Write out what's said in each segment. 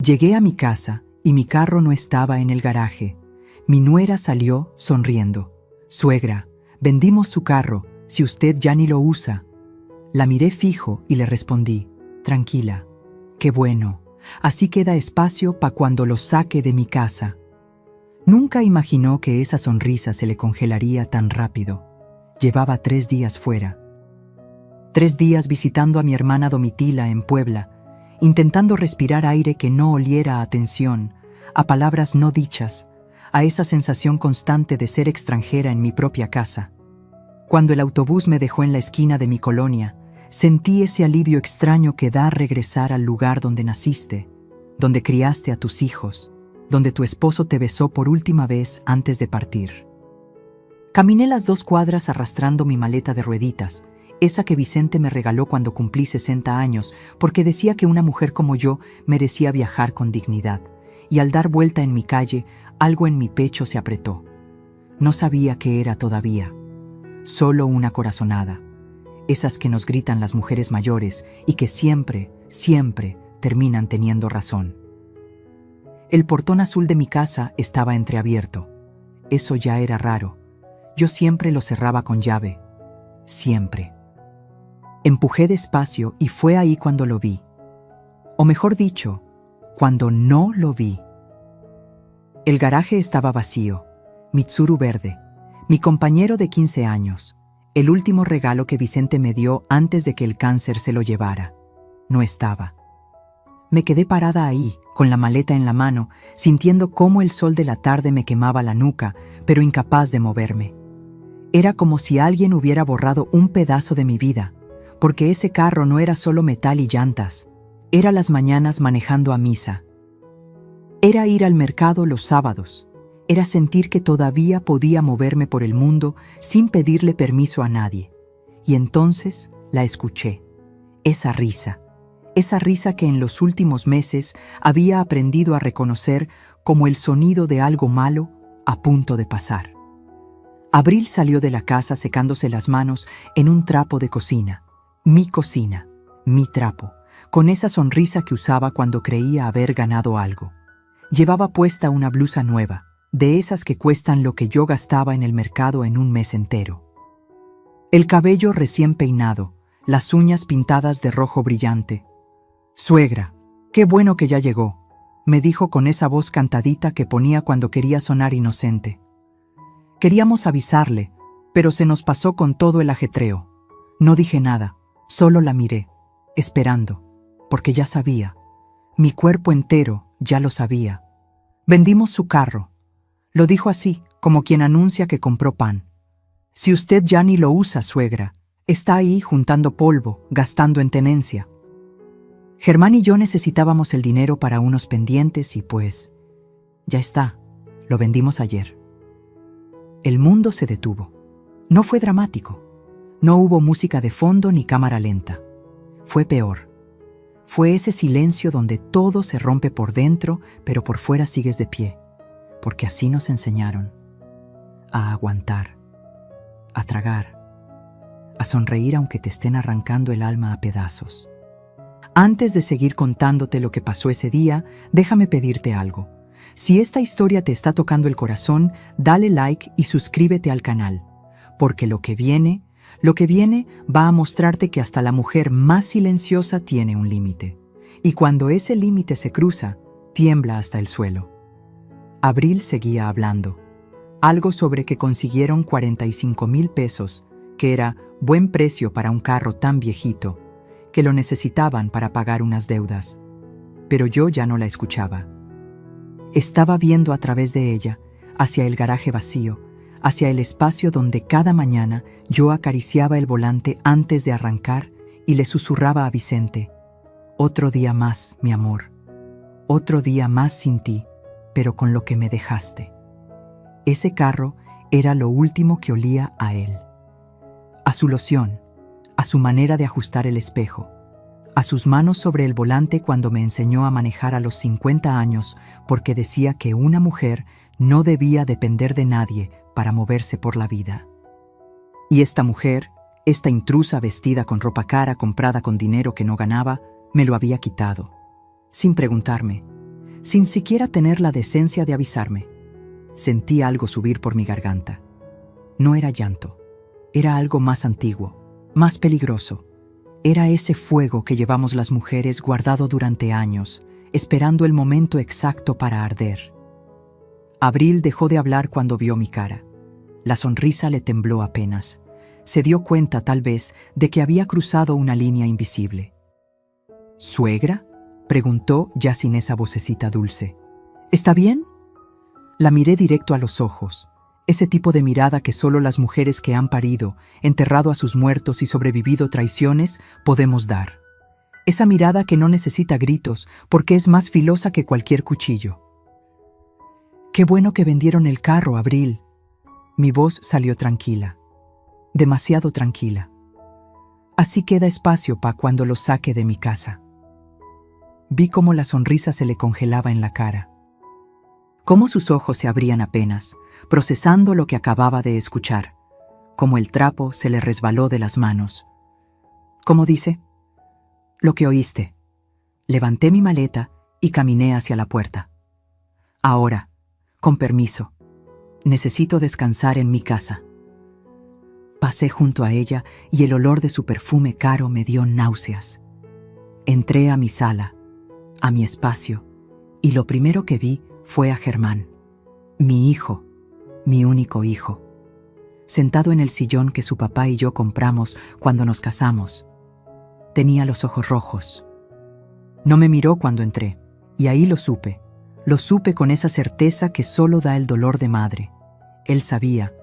Llegué a mi casa y mi carro no estaba en el garaje. Mi nuera salió sonriendo. «Suegra, vendimos su carro, si usted ya ni lo usa». La miré fijo y le respondí: «Tranquila, qué bueno, así queda espacio pa' cuando lo saque de mi casa». Nunca imaginó que esa sonrisa se le congelaría tan rápido. Llevaba 3 días fuera. 3 días visitando a mi hermana Domitila en Puebla, intentando respirar aire que no oliera a tensión, a palabras no dichas, a esa sensación constante de ser extranjera en mi propia casa. Cuando el autobús me dejó en la esquina de mi colonia, sentí ese alivio extraño que da regresar al lugar donde naciste, donde criaste a tus hijos, donde tu esposo te besó por última vez antes de partir. Caminé las 2 cuadras arrastrando mi maleta de rueditas, esa que Vicente me regaló cuando cumplí 60 años, porque decía que una mujer como yo merecía viajar con dignidad, y al dar vuelta en mi calle, algo en mi pecho se apretó. No sabía qué era todavía, solo una corazonada, esas que nos gritan las mujeres mayores y que siempre, siempre terminan teniendo razón. El portón azul de mi casa estaba entreabierto. Eso ya era raro. Yo siempre lo cerraba con llave. Siempre. Empujé despacio y fue ahí cuando lo vi. O mejor dicho, cuando no lo vi. El garaje estaba vacío. Mitsuru verde. Mi compañero de 15 años. El último regalo que Vicente me dio antes de que el cáncer se lo llevara. No estaba. Me quedé parada ahí, con la maleta en la mano, sintiendo cómo el sol de la tarde me quemaba la nuca, pero incapaz de moverme. Era como si alguien hubiera borrado un pedazo de mi vida, porque ese carro no era solo metal y llantas, era las mañanas manejando a misa. Era ir al mercado los sábados, era sentir que todavía podía moverme por el mundo sin pedirle permiso a nadie. Y entonces la escuché, esa risa que en los últimos meses había aprendido a reconocer como el sonido de algo malo a punto de pasar. Abril salió de la casa secándose las manos en un trapo de cocina, mi trapo, con esa sonrisa que usaba cuando creía haber ganado algo. Llevaba puesta una blusa nueva, de esas que cuestan lo que yo gastaba en el mercado en un mes entero. El cabello recién peinado, las uñas pintadas de rojo brillante. «Suegra, qué bueno que ya llegó», me dijo con esa voz cantadita que ponía cuando quería sonar inocente. Queríamos avisarle, pero se nos pasó con todo el ajetreo. No dije nada, solo la miré, esperando, porque ya sabía. Mi cuerpo entero ya lo sabía. «Vendimos su carro», lo dijo así, como quien anuncia que compró pan. «Si usted ya ni lo usa, suegra, está ahí juntando polvo, gastando en tenencia». Germán y yo necesitábamos el dinero para unos pendientes y pues, ya está, lo vendimos ayer. El mundo se detuvo. No fue dramático. No hubo música de fondo ni cámara lenta. Fue peor. Fue ese silencio donde todo se rompe por dentro, pero por fuera sigues de pie, porque así nos enseñaron. A aguantar, a tragar, a sonreír aunque te estén arrancando el alma a pedazos. Antes de seguir contándote lo que pasó ese día, déjame pedirte algo. Si esta historia te está tocando el corazón, dale like y suscríbete al canal, porque lo que viene va a mostrarte que hasta la mujer más silenciosa tiene un límite. Y cuando ese límite se cruza, tiembla hasta el suelo. Abril seguía hablando. Algo sobre que consiguieron 45,000 pesos, que era buen precio para un carro tan viejito, que lo necesitaban para pagar unas deudas. Pero yo ya no la escuchaba. Estaba viendo a través de ella, hacia el garaje vacío, hacia el espacio donde cada mañana yo acariciaba el volante antes de arrancar y le susurraba a Vicente: «Otro día más, mi amor. Otro día más sin ti, pero con lo que me dejaste». Ese carro era lo último que olía a él. A su loción, a su manera de ajustar el espejo, a sus manos sobre el volante cuando me enseñó a manejar a los 50 años porque decía que una mujer no debía depender de nadie para moverse por la vida. Y esta mujer, esta intrusa vestida con ropa cara comprada con dinero que no ganaba, me lo había quitado, sin preguntarme. sin siquiera tener la decencia de avisarme. Sentí algo subir por mi garganta. No era llanto, era algo más antiguo, más peligroso. Era ese fuego que llevamos las mujeres guardado durante años, esperando el momento exacto para arder. Abril dejó de hablar cuando vio mi cara. La sonrisa le tembló apenas. Se dio cuenta, tal vez, de que había cruzado una línea invisible. ¿Suegra?, preguntó, ya sin esa vocecita dulce. ¿Está bien? La miré directo a los ojos, ese tipo de mirada que solo las mujeres que han parido, enterrado a sus muertos y sobrevivido traiciones, podemos dar. Esa mirada que no necesita gritos porque es más filosa que cualquier cuchillo. «Qué bueno que vendieron el carro, Abril». Mi voz salió tranquila, demasiado tranquila. Así queda espacio para cuando lo saque de mi casa. Vi cómo la sonrisa se le congelaba en la cara, cómo sus ojos se abrían apenas, procesando lo que acababa de escuchar, cómo el trapo se le resbaló de las manos. ¿Cómo dice? Lo que oíste. Levanté mi maleta y caminé hacia la puerta. Ahora, con permiso, necesito descansar en mi casa. Pasé junto a ella y el olor de su perfume caro me dio náuseas. Entré a mi sala, a mi espacio, y lo primero que vi fue a Germán, mi hijo, mi único hijo, sentado en el sillón que su papá y yo compramos cuando nos casamos. Tenía los ojos rojos. No me miró cuando entré, y ahí lo supe con esa certeza que solo da el dolor de madre. Él sabía,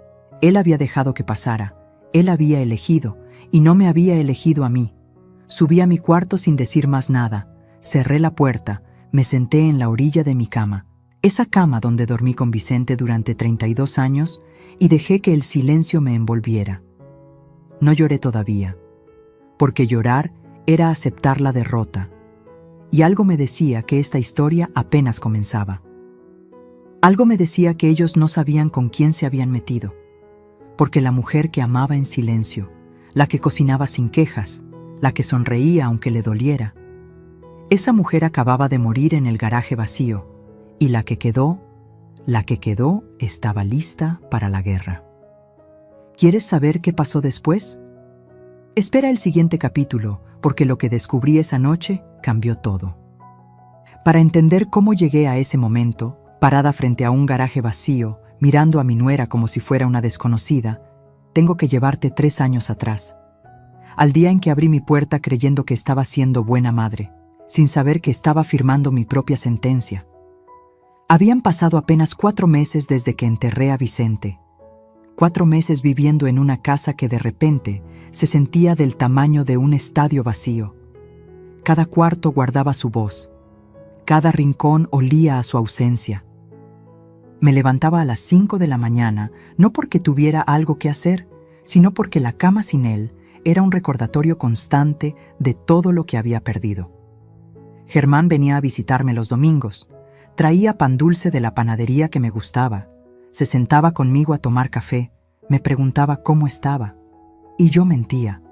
él había dejado que pasara, él había elegido, y no me había elegido a mí. Subí a mi cuarto sin decir más nada, cerré la puerta, me senté en la orilla de mi cama, esa cama donde dormí con Vicente durante 32 años, y dejé que el silencio me envolviera. No lloré todavía, porque llorar era aceptar la derrota, y algo me decía que esta historia apenas comenzaba. Algo me decía que ellos no sabían con quién se habían metido, porque la mujer que amaba en silencio, la que cocinaba sin quejas, la que sonreía aunque le doliera, esa mujer acababa de morir en el garaje vacío, y la que quedó estaba lista para la guerra. ¿Quieres saber qué pasó después? Espera el siguiente capítulo, porque lo que descubrí esa noche cambió todo. Para entender cómo llegué a ese momento, parada frente a un garaje vacío, mirando a mi nuera como si fuera una desconocida, tengo que llevarte 3 años atrás. Al día en que abrí mi puerta creyendo que estaba siendo buena madre, sin saber que estaba firmando mi propia sentencia. Habían pasado apenas 4 meses desde que enterré a Vicente. 4 meses viviendo en una casa que de repente se sentía del tamaño de un estadio vacío. Cada cuarto guardaba su voz. Cada rincón olía a su ausencia. Me levantaba a las 5 de la mañana, no porque tuviera algo que hacer, sino porque la cama sin él era un recordatorio constante de todo lo que había perdido. Germán venía a visitarme los domingos. Traía pan dulce de la panadería que me gustaba. Se sentaba conmigo a tomar café. Me preguntaba cómo estaba. Y yo mentía.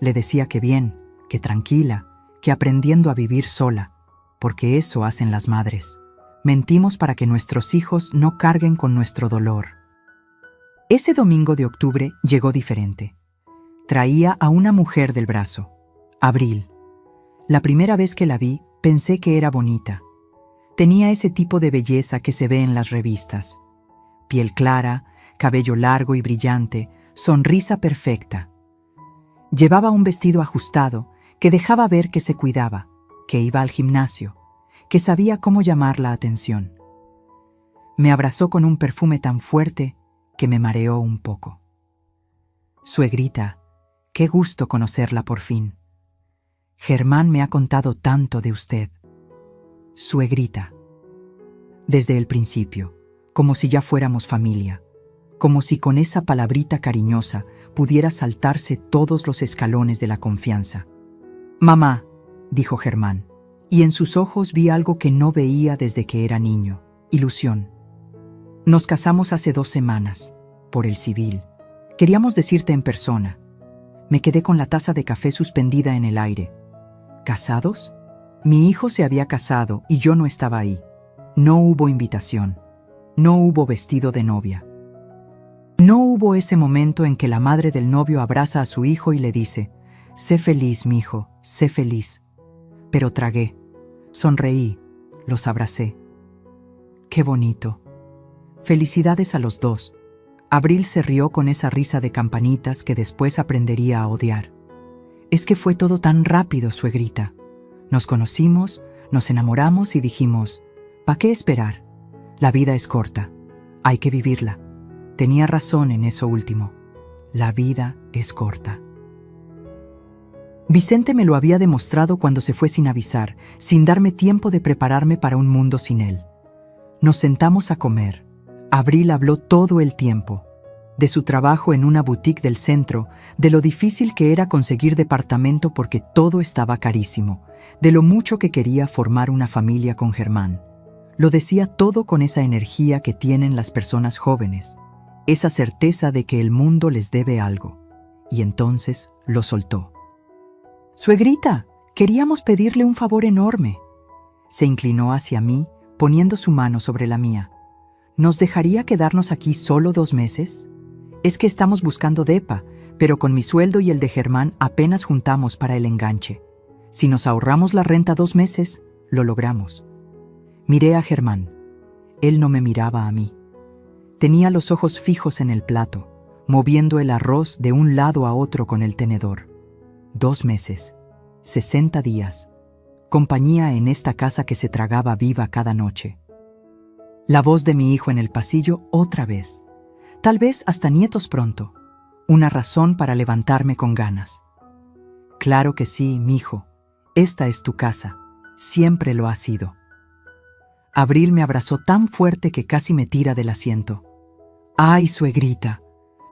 Le decía que bien, que tranquila, que aprendiendo a vivir sola, porque eso hacen las madres. Mentimos para que nuestros hijos no carguen con nuestro dolor. Ese domingo de octubre llegó diferente. Traía a una mujer del brazo, Abril. La primera vez que la vi, pensé que era bonita. Tenía ese tipo de belleza que se ve en las revistas. Piel clara, cabello largo y brillante, sonrisa perfecta. Llevaba un vestido ajustado que dejaba ver que se cuidaba, que iba al gimnasio, que sabía cómo llamar la atención. Me abrazó con un perfume tan fuerte que me mareó un poco. Suegrita, qué gusto conocerla por fin. Germán me ha contado tanto de usted. Suegrita. Desde el principio, como si ya fuéramos familia, como si con esa palabrita cariñosa pudiera saltarse todos los escalones de la confianza. Mamá, dijo Germán, y en sus ojos vi algo que no veía desde que era niño, ilusión. Nos casamos hace 2 semanas, por el civil. Queríamos decirte en persona. Me quedé con la taza de café suspendida en el aire. ¿Casados? Mi hijo se había casado y yo no estaba ahí. No hubo invitación. No hubo vestido de novia. No hubo ese momento en que la madre del novio abraza a su hijo y le dice: «Sé feliz, mijo, sé feliz». Pero tragué, sonreí, los abracé. ¡Qué bonito! Felicidades a los dos. Abril se rió con esa risa de campanitas que después aprendería a odiar. Es que fue todo tan rápido, suegrita. Nos conocimos, nos enamoramos y dijimos: ¿pa' qué esperar? La vida es corta, hay que vivirla. Tenía razón en eso último. La vida es corta. Vicente me lo había demostrado cuando se fue sin avisar, sin darme tiempo de prepararme para un mundo sin él. Nos sentamos a comer. Abril habló todo el tiempo. De su trabajo en una boutique del centro, de lo difícil que era conseguir departamento porque todo estaba carísimo, de lo mucho que quería formar una familia con Germán. Lo decía todo con esa energía que tienen las personas jóvenes, esa certeza de que el mundo les debe algo. Y entonces lo soltó. «Suegrita, queríamos pedirle un favor enorme». Se inclinó hacia mí, poniendo su mano sobre la mía. ¿Nos dejaría quedarnos aquí solo 2 meses? Es que estamos buscando depa, pero con mi sueldo y el de Germán apenas juntamos para el enganche. Si nos ahorramos la renta 2 meses, lo logramos. Miré a Germán. Él no me miraba a mí. Tenía los ojos fijos en el plato, moviendo el arroz de un lado a otro con el tenedor. 2 meses, 60 días. Compañía en esta casa que se tragaba viva cada noche. La voz de mi hijo en el pasillo otra vez. Tal vez hasta nietos pronto. Una razón para levantarme con ganas. Claro que sí, mijo. Esta es tu casa. Siempre lo ha sido. Abril me abrazó tan fuerte que casi me tira del asiento. ¡Ay, suegrita!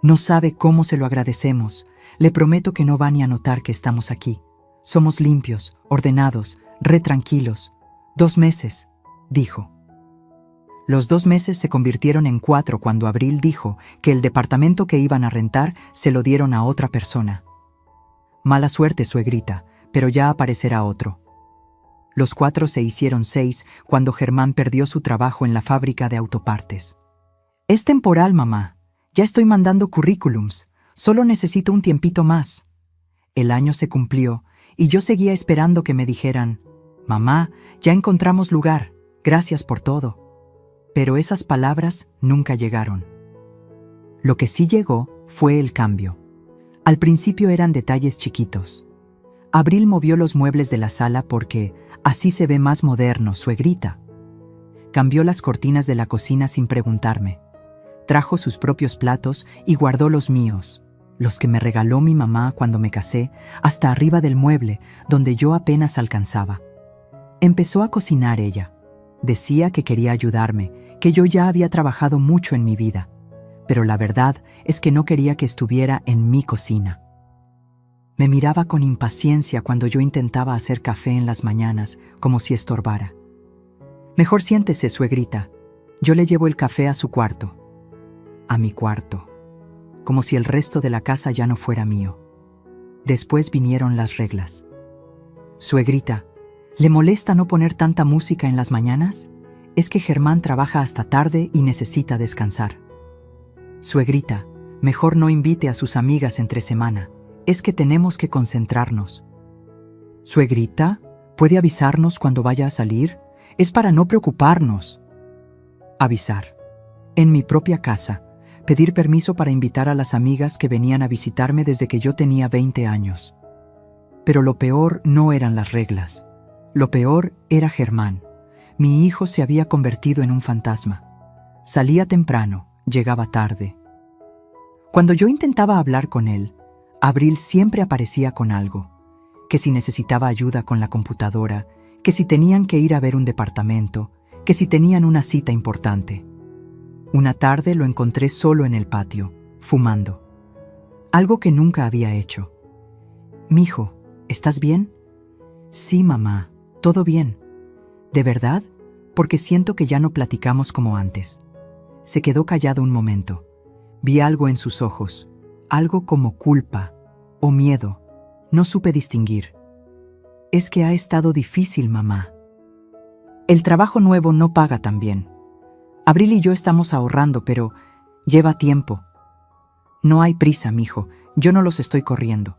No sabe cómo se lo agradecemos. Le prometo que no va ni a notar que estamos aquí. Somos limpios, ordenados, tranquilos. 2 meses, dijo. Los 2 meses se convirtieron en 4 cuando Abril dijo que el departamento que iban a rentar se lo dieron a otra persona. Mala suerte, suegrita, pero ya aparecerá otro. Los 4 se hicieron 6 cuando Germán perdió su trabajo en la fábrica de autopartes. Es temporal, mamá. Ya estoy mandando currículums. Solo necesito un tiempito más. El año se cumplió y yo seguía esperando que me dijeran: «Mamá, ya encontramos lugar. Gracias por todo». Pero esas palabras nunca llegaron. Lo que sí llegó fue el cambio. Al principio eran detalles chiquitos. Abril movió los muebles de la sala porque así se ve más moderno, suegrita. Cambió las cortinas de la cocina sin preguntarme. Trajo sus propios platos y guardó los míos, los que me regaló mi mamá cuando me casé, hasta arriba del mueble, donde yo apenas alcanzaba. Empezó a cocinar ella. Decía que quería ayudarme, que yo ya había trabajado mucho en mi vida, pero la verdad es que no quería que estuviera en mi cocina. Me miraba con impaciencia cuando yo intentaba hacer café en las mañanas, como si estorbara. «Mejor siéntese, suegrita. Yo le llevo el café a su cuarto». A mi cuarto. Como si el resto de la casa ya no fuera mío. Después vinieron las reglas. «Suegrita, ¿le molesta no poner tanta música en las mañanas? Es que Germán trabaja hasta tarde y necesita descansar». «Suegrita, mejor no invite a sus amigas entre semana. Es que tenemos que concentrarnos». «Suegrita, ¿puede avisarnos cuando vaya a salir? Es para no preocuparnos». Avisar. En mi propia casa. Pedir permiso para invitar a las amigas que venían a visitarme desde que yo tenía 20 años. Pero lo peor no eran las reglas. Lo peor era Germán. Mi hijo se había convertido en un fantasma. Salía temprano, llegaba tarde. Cuando yo intentaba hablar con él, Abril siempre aparecía con algo. Que si necesitaba ayuda con la computadora, que si tenían que ir a ver un departamento, que si tenían una cita importante. Una tarde lo encontré solo en el patio, fumando. Algo que nunca había hecho. «Mijo, ¿estás bien?» «Sí, mamá, todo bien». «¿De verdad? Porque siento que ya no platicamos como antes». Se quedó callado un momento. Vi algo en sus ojos, algo como culpa o miedo. No supe distinguir. «Es que ha estado difícil, mamá». El trabajo nuevo no paga tan bien. Abril y yo estamos ahorrando, pero lleva tiempo. No hay prisa, mijo, yo no los estoy corriendo.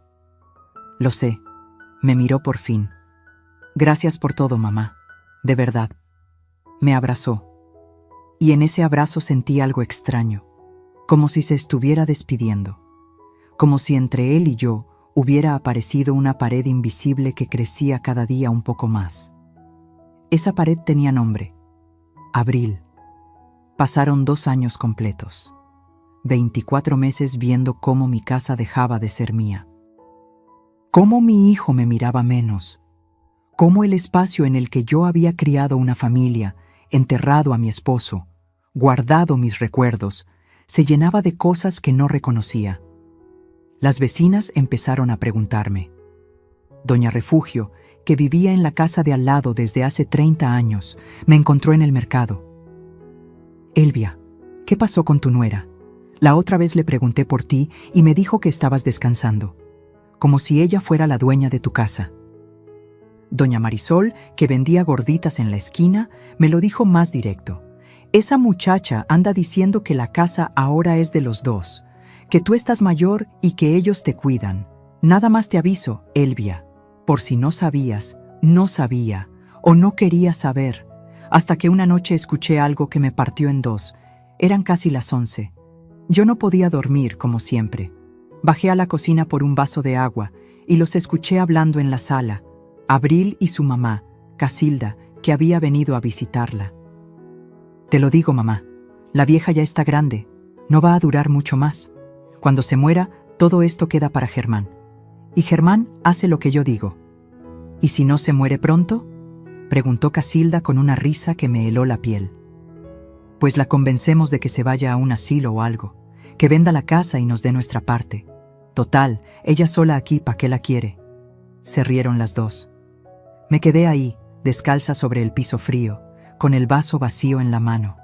Lo sé, me miró por fin. Gracias por todo, mamá, de verdad. Me abrazó. Y en ese abrazo sentí algo extraño, como si se estuviera despidiendo, como si entre él y yo hubiera aparecido una pared invisible que crecía cada día un poco más. Esa pared tenía nombre: Abril. Pasaron 2 años completos, 24 meses viendo cómo mi casa dejaba de ser mía, cómo mi hijo me miraba menos, cómo el espacio en el que yo había criado una familia, enterrado a mi esposo, guardado mis recuerdos, se llenaba de cosas que no reconocía. Las vecinas empezaron a preguntarme. Doña Refugio, que vivía en la casa de al lado desde hace 30 años, me encontró en el mercado. Elvia, ¿qué pasó con tu nuera? La otra vez le pregunté por ti y me dijo que estabas descansando, como si ella fuera la dueña de tu casa. Doña Marisol, que vendía gorditas en la esquina, me lo dijo más directo. Esa muchacha anda diciendo que la casa ahora es de los dos, que tú estás mayor y que ellos te cuidan. Nada más te aviso, Elvia, por si no sabías, no sabía o no quería saber, hasta que una noche escuché algo que me partió en dos. Eran casi las 11. Yo no podía dormir como siempre. Bajé a la cocina por un vaso de agua y los escuché hablando en la sala. Abril y su mamá, Casilda, que había venido a visitarla. Te lo digo, mamá, la vieja ya está grande, no va a durar mucho más. Cuando se muera, todo esto queda para Germán. Y Germán hace lo que yo digo. ¿Y si no se muere pronto?, preguntó Casilda con una risa que me heló la piel. Pues la convencemos de que se vaya a un asilo o algo, que venda la casa y nos dé nuestra parte. Total, ella sola aquí, ¿pa' qué la quiere? Se rieron las dos. Me quedé ahí, descalza sobre el piso frío, con el vaso vacío en la mano,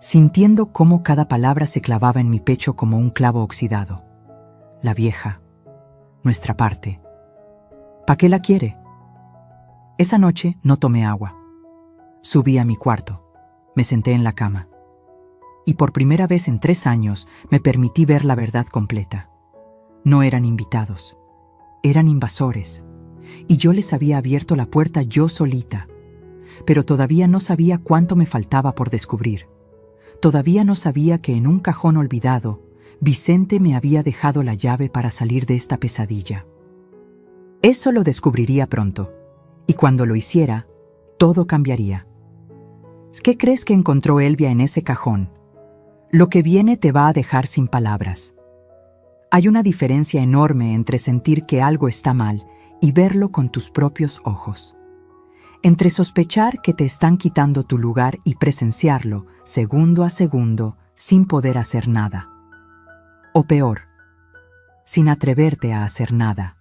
sintiendo cómo cada palabra se clavaba en mi pecho como un clavo oxidado. La vieja, nuestra parte. ¿Pa' qué la quiere? Esa noche no tomé agua. Subí a mi cuarto, me senté en la cama. Y por primera vez en 3 años me permití ver la verdad completa. No eran invitados, eran invasores. Y yo les había abierto la puerta yo solita. Pero todavía no sabía cuánto me faltaba por descubrir. Todavía no sabía que en un cajón olvidado, Vicente me había dejado la llave para salir de esta pesadilla. Eso lo descubriría pronto. Y cuando lo hiciera, todo cambiaría. ¿Qué crees que encontró Elvia en ese cajón? Lo que viene te va a dejar sin palabras. Hay una diferencia enorme entre sentir que algo está mal y verlo con tus propios ojos. Entre sospechar que te están quitando tu lugar y presenciarlo, segundo a segundo, sin poder hacer nada. O peor, sin atreverte a hacer nada.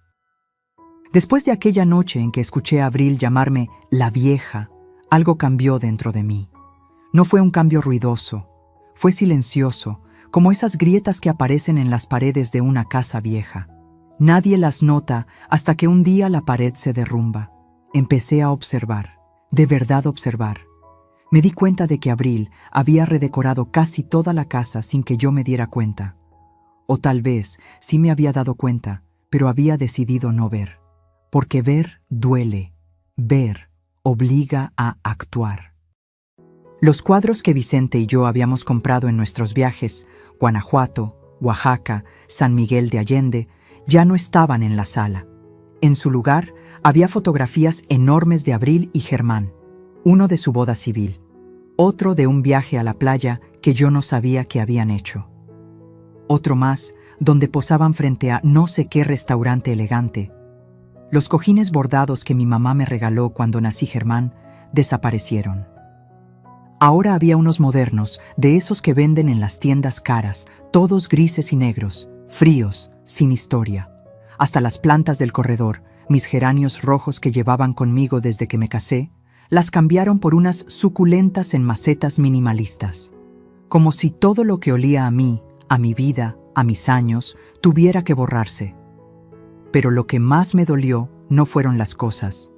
Después de aquella noche en que escuché a Abril llamarme la vieja, algo cambió dentro de mí. No fue un cambio ruidoso, fue silencioso, como esas grietas que aparecen en las paredes de una casa vieja. Nadie las nota hasta que un día la pared se derrumba. Empecé a observar, de verdad observar. Me di cuenta de que Abril había redecorado casi toda la casa sin que yo me diera cuenta. O tal vez sí me había dado cuenta, pero había decidido no ver. Porque ver duele, ver obliga a actuar. Los cuadros que Vicente y yo habíamos comprado en nuestros viajes, Guanajuato, Oaxaca, San Miguel de Allende, ya no estaban en la sala. En su lugar, había fotografías enormes de Abril y Germán, uno de su boda civil, otro de un viaje a la playa que yo no sabía que habían hecho. Otro más, donde posaban frente a no sé qué restaurante elegante. Los cojines bordados que mi mamá me regaló cuando nací Germán desaparecieron. Ahora había unos modernos, de esos que venden en las tiendas caras, todos grises y negros, fríos, sin historia. Hasta las plantas del corredor, mis geranios rojos que llevaban conmigo desde que me casé, las cambiaron por unas suculentas en macetas minimalistas. Como si todo lo que olía a mí, a mi vida, a mis años, tuviera que borrarse. Pero lo que más me dolió no fueron las cosas,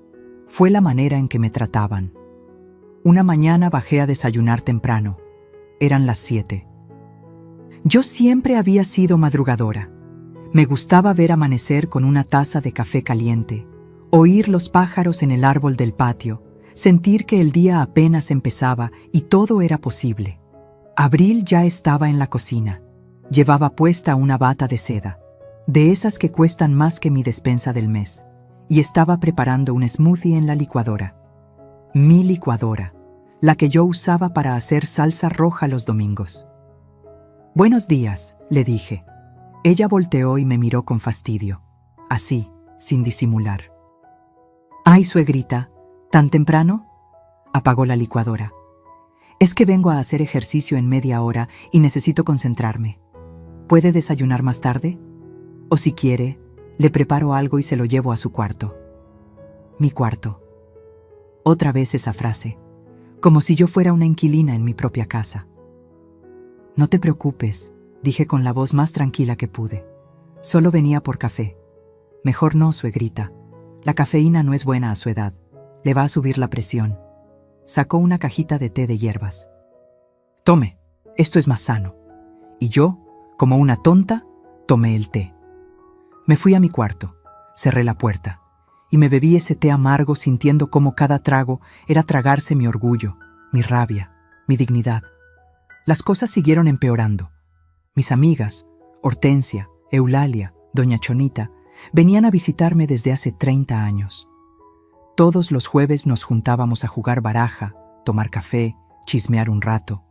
fue la manera en que me trataban. Una mañana bajé a desayunar temprano. Eran las 7. Yo siempre había sido madrugadora. Me gustaba ver amanecer con una taza de café caliente, oír los pájaros en el árbol del patio, sentir que el día apenas empezaba y todo era posible. Abril ya estaba en la cocina. Llevaba puesta una bata de seda, de esas que cuestan más que mi despensa del mes, y estaba preparando un smoothie en la licuadora. Mi licuadora, la que yo usaba para hacer salsa roja los domingos. «Buenos días», le dije. Ella volteó y me miró con fastidio, así, sin disimular. «Ay, suegrita, ¿tan temprano?». Apagó la licuadora. «Es que vengo a hacer ejercicio en media hora y necesito concentrarme. ¿Puede desayunar más tarde? O si quiere, le preparo algo y se lo llevo a su cuarto». Mi cuarto. Otra vez esa frase, como si yo fuera una inquilina en mi propia casa. «No te preocupes», dije con la voz más tranquila que pude. «Solo venía por café». «Mejor no, suegrita. La cafeína no es buena a su edad. Le va a subir la presión». Sacó una cajita de té de hierbas. «Tome, esto es más sano». Y yo, como una tonta, tomé el té. Me fui a mi cuarto, cerré la puerta y me bebí ese té amargo sintiendo cómo cada trago era tragarse mi orgullo, mi rabia, mi dignidad. Las cosas siguieron empeorando. Mis amigas, Hortensia, Eulalia, Doña Chonita, venían a visitarme desde hace 30 años. Todos los jueves nos juntábamos a jugar baraja, tomar café, chismear un rato.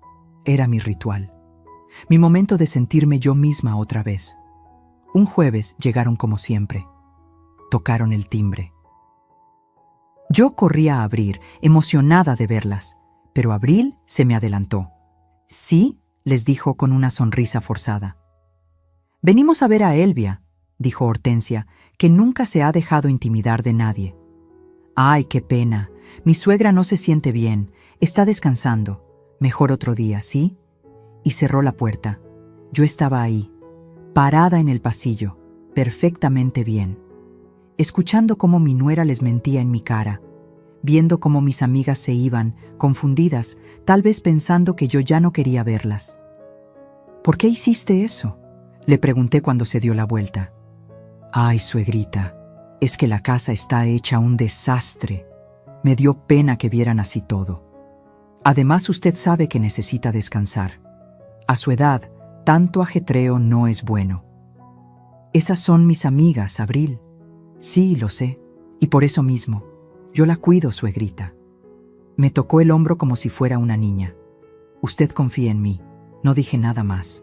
Era mi ritual. Mi momento de sentirme yo misma otra vez. Un jueves llegaron como siempre. Tocaron el timbre. Yo corrí a abrir, emocionada de verlas, pero Abril se me adelantó. «Sí», les dijo con una sonrisa forzada. «Venimos a ver a Elvia», dijo Hortensia, que nunca se ha dejado intimidar de nadie. «Ay, qué pena. Mi suegra no se siente bien. Está descansando. Mejor otro día, ¿sí?». Y cerró la puerta. Yo estaba ahí, parada en el pasillo, perfectamente bien, escuchando cómo mi nuera les mentía en mi cara, viendo cómo mis amigas se iban, confundidas, tal vez pensando que yo ya no quería verlas. «¿Por qué hiciste eso?», le pregunté cuando se dio la vuelta. «Ay, suegrita, es que la casa está hecha un desastre. Me dio pena que vieran así todo. Además, usted sabe que necesita descansar. A su edad, tanto ajetreo no es bueno». «Esas son mis amigas, Abril». «Sí, lo sé, y por eso mismo. Yo la cuido, suegrita». Me tocó el hombro como si fuera una niña. «Usted confía en mí». No dije nada más.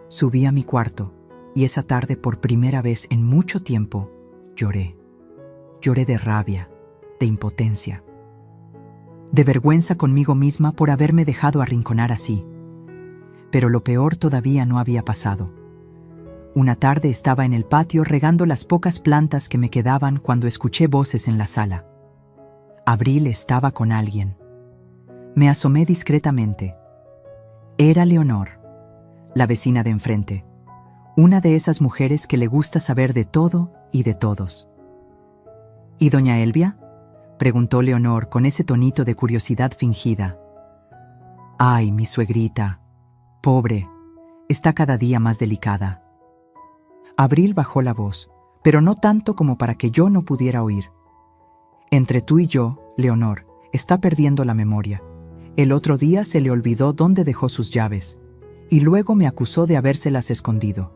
Subí a mi cuarto, y esa tarde, por primera vez en mucho tiempo, lloré. Lloré de rabia, de impotencia, de vergüenza conmigo misma por haberme dejado arrinconar así. Pero lo peor todavía no había pasado. Una tarde estaba en el patio regando las pocas plantas que me quedaban cuando escuché voces en la sala. Abril estaba con alguien. Me asomé discretamente. Era Leonor, la vecina de enfrente, una de esas mujeres que le gusta saber de todo y de todos. «¿Y doña Elvia?», preguntó Leonor con ese tonito de curiosidad fingida. «Ay, mi suegrita, pobre, está cada día más delicada». Abril bajó la voz, pero no tanto como para que yo no pudiera oír. «Entre tú y yo, Leonor, está perdiendo la memoria. El otro día se le olvidó dónde dejó sus llaves, y luego me acusó de habérselas escondido.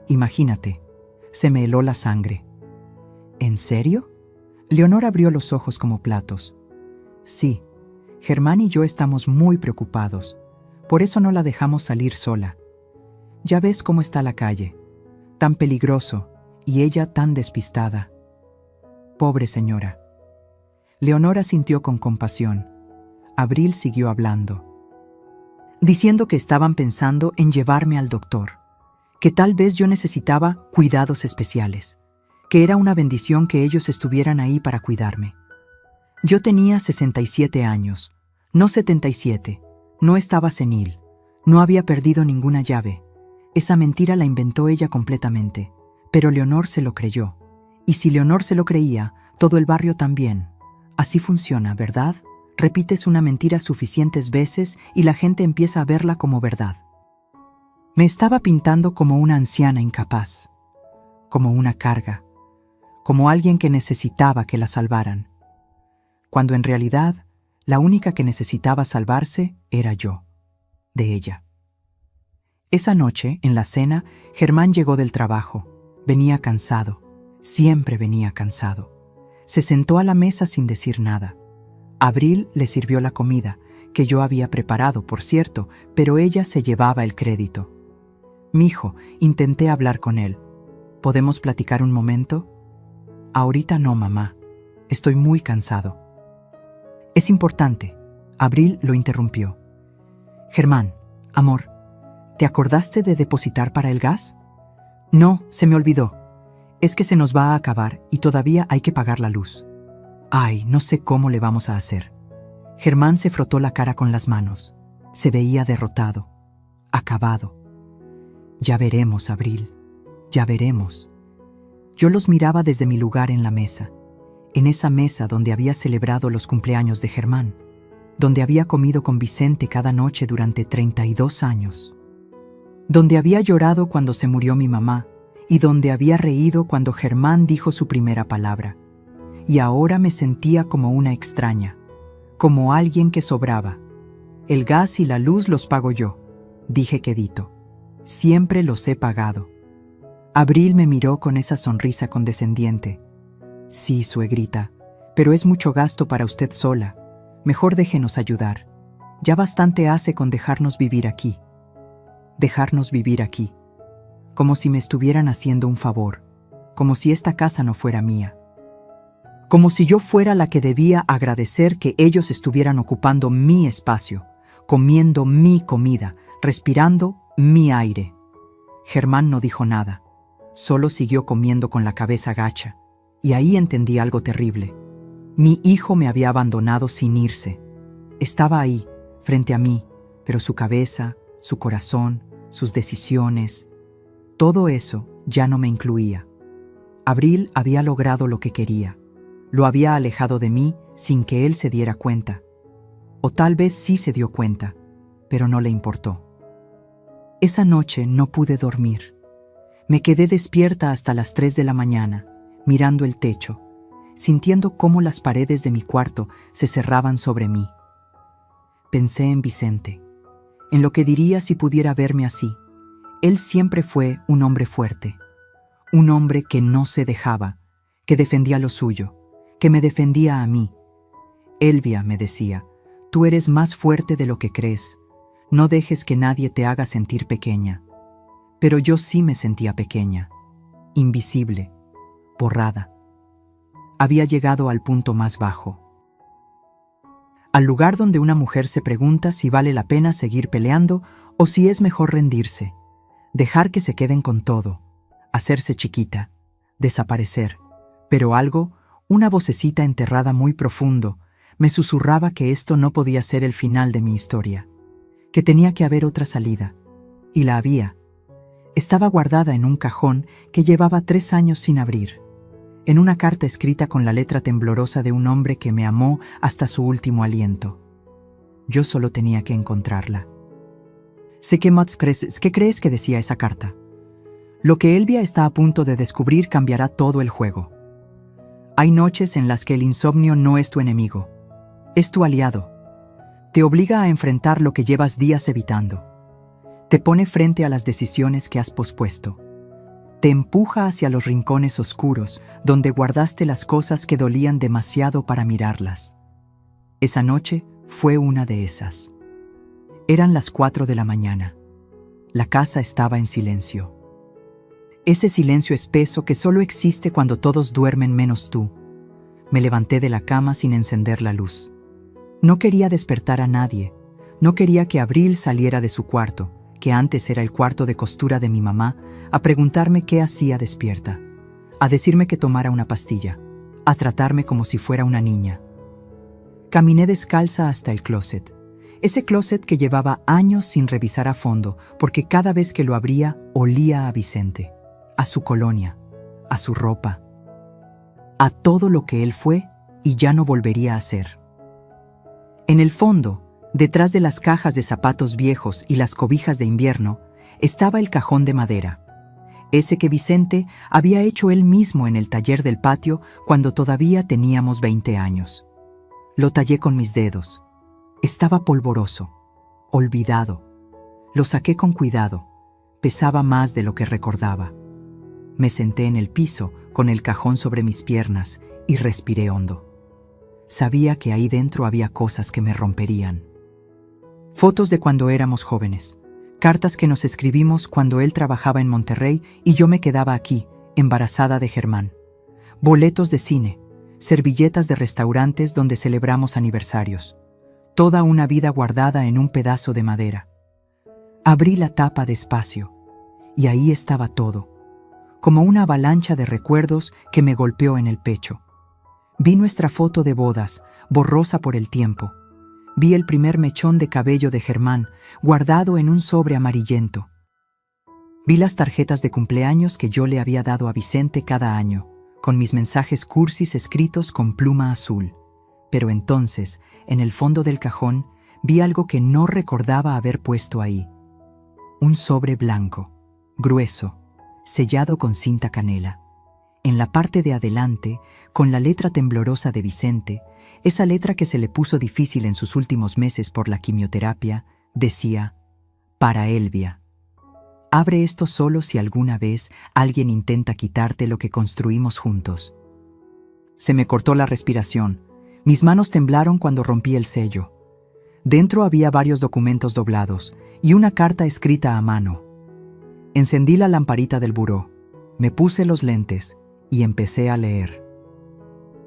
Imagínate, se me heló la sangre». «¿En serio?». Leonor abrió los ojos como platos. «Sí, Germán y yo estamos muy preocupados. Por eso no la dejamos salir sola. Ya ves cómo está la calle. Tan peligroso, y ella tan despistada. Pobre señora». Leonor asintió con compasión. Abril siguió hablando, diciendo que estaban pensando en llevarme al doctor, que tal vez yo necesitaba cuidados especiales, que era una bendición que ellos estuvieran ahí para cuidarme. Yo tenía 67 años, no 77, no estaba senil, no había perdido ninguna llave. Esa mentira la inventó ella completamente, pero Leonor se lo creyó. Y si Leonor se lo creía, todo el barrio también. Así funciona, ¿verdad? Repites una mentira suficientes veces y la gente empieza a verla como verdad. Me estaba pintando como una anciana incapaz, como una carga, como alguien que necesitaba que la salvaran, cuando en realidad la única que necesitaba salvarse era yo, de ella. Esa noche, en la cena, Germán llegó del trabajo. Venía cansado, siempre venía cansado. Se sentó a la mesa sin decir nada. Abril le sirvió la comida, que yo había preparado, por cierto, pero ella se llevaba el crédito. Mijo, intenté hablar con él. ¿Podemos platicar un momento? Ahorita no, mamá. Estoy muy cansado. Es importante. Abril lo interrumpió. Germán, amor, ¿te acordaste de depositar para el gas? No, se me olvidó. Es que se nos va a acabar y todavía hay que pagar la luz. Ay, no sé cómo le vamos a hacer. Germán se frotó la cara con las manos. Se veía derrotado, acabado. Ya veremos, Abril, ya veremos. Yo los miraba desde mi lugar en la mesa, en esa mesa donde había celebrado los cumpleaños de Germán, donde había comido con Vicente cada noche durante 32 años, donde había llorado cuando se murió mi mamá y donde había reído cuando Germán dijo su primera palabra. Y ahora me sentía como una extraña, como alguien que sobraba. El gas y la luz los pago yo, dije quedito. Siempre los he pagado. Abril me miró con esa sonrisa condescendiente. Sí, suegrita, pero es mucho gasto para usted sola. Mejor déjenos ayudar. Ya bastante hace con dejarnos vivir aquí. Dejarnos vivir aquí. Como si me estuvieran haciendo un favor. Como si esta casa no fuera mía. Como si yo fuera la que debía agradecer que ellos estuvieran ocupando mi espacio, comiendo mi comida, respirando mi aire. Germán no dijo nada. Solo siguió comiendo con la cabeza gacha. Y ahí entendí algo terrible. Mi hijo me había abandonado sin irse. Estaba ahí, frente a mí, pero su cabeza, su corazón, sus decisiones, todo eso ya no me incluía. Abril había logrado lo que quería. Lo había alejado de mí sin que él se diera cuenta. O tal vez sí se dio cuenta, pero no le importó. Esa noche no pude dormir. Me quedé despierta hasta las 3 de la mañana, mirando el techo, sintiendo cómo las paredes de mi cuarto se cerraban sobre mí. Pensé en Vicente, en lo que diría si pudiera verme así. Él siempre fue un hombre fuerte, un hombre que no se dejaba, que defendía lo suyo, que me defendía a mí. Elvia, me decía, tú eres más fuerte de lo que crees. No dejes que nadie te haga sentir pequeña. Pero yo sí me sentía pequeña, invisible, borrada. Había llegado al punto más bajo. Al lugar donde una mujer se pregunta si vale la pena seguir peleando o si es mejor rendirse, dejar que se queden con todo, hacerse chiquita, desaparecer. Pero algo, una vocecita enterrada muy profundo, me susurraba que esto no podía ser el final de mi historia, que tenía que haber otra salida. Y la había. Estaba guardada en un cajón que llevaba 3 años sin abrir, en una carta escrita con la letra temblorosa de un hombre que me amó hasta su último aliento. Yo solo tenía que encontrarla. ¿Qué crees que decía esa carta? Lo que Elvia está a punto de descubrir cambiará todo el juego. Hay noches en las que el insomnio no es tu enemigo, es tu aliado. Te obliga a enfrentar lo que llevas días evitando. Te pone frente a las decisiones que has pospuesto. Te empuja hacia los rincones oscuros donde guardaste las cosas que dolían demasiado para mirarlas. Esa noche fue una de esas. Eran las 4 de la mañana. La casa estaba en silencio. Ese silencio espeso que solo existe cuando todos duermen menos tú. Me levanté de la cama sin encender la luz. No quería despertar a nadie. No quería que Abril saliera de su cuarto, que antes era el cuarto de costura de mi mamá, a preguntarme qué hacía despierta, a decirme que tomara una pastilla, a tratarme como si fuera una niña. Caminé descalza hasta el closet, ese closet que llevaba años sin revisar a fondo, porque cada vez que lo abría olía a Vicente, a su colonia, a su ropa, a todo lo que él fue y ya no volvería a ser. En el fondo, detrás de las cajas de zapatos viejos y las cobijas de invierno, estaba el cajón de madera, ese que Vicente había hecho él mismo en el taller del patio cuando todavía teníamos 20 años. Lo tallé con mis dedos. Estaba polvoroso, olvidado. Lo saqué con cuidado. Pesaba más de lo que recordaba. Me senté en el piso, con el cajón sobre mis piernas, y respiré hondo. Sabía que ahí dentro había cosas que me romperían. Fotos de cuando éramos jóvenes. Cartas que nos escribimos cuando él trabajaba en Monterrey y yo me quedaba aquí, embarazada de Germán. Boletos de cine, servilletas de restaurantes donde celebramos aniversarios. Toda una vida guardada en un pedazo de madera. Abrí la tapa despacio, y ahí estaba todo, como una avalancha de recuerdos que me golpeó en el pecho. Vi nuestra foto de bodas, borrosa por el tiempo. Vi el primer mechón de cabello de Germán, guardado en un sobre amarillento. Vi las tarjetas de cumpleaños que yo le había dado a Vicente cada año, con mis mensajes cursis escritos con pluma azul. Pero entonces, en el fondo del cajón, vi algo que no recordaba haber puesto ahí. Un sobre blanco, grueso, sellado con cinta canela. En la parte de adelante, con la letra temblorosa de Vicente, esa letra que se le puso difícil en sus últimos meses por la quimioterapia, decía: para Elvia. Abre esto solo si alguna vez alguien intenta quitarte lo que construimos juntos. Se me cortó la respiración. Mis manos temblaron cuando rompí el sello. Dentro había varios documentos doblados y una carta escrita a mano. Encendí la lamparita del buró, me puse los lentes y empecé a leer.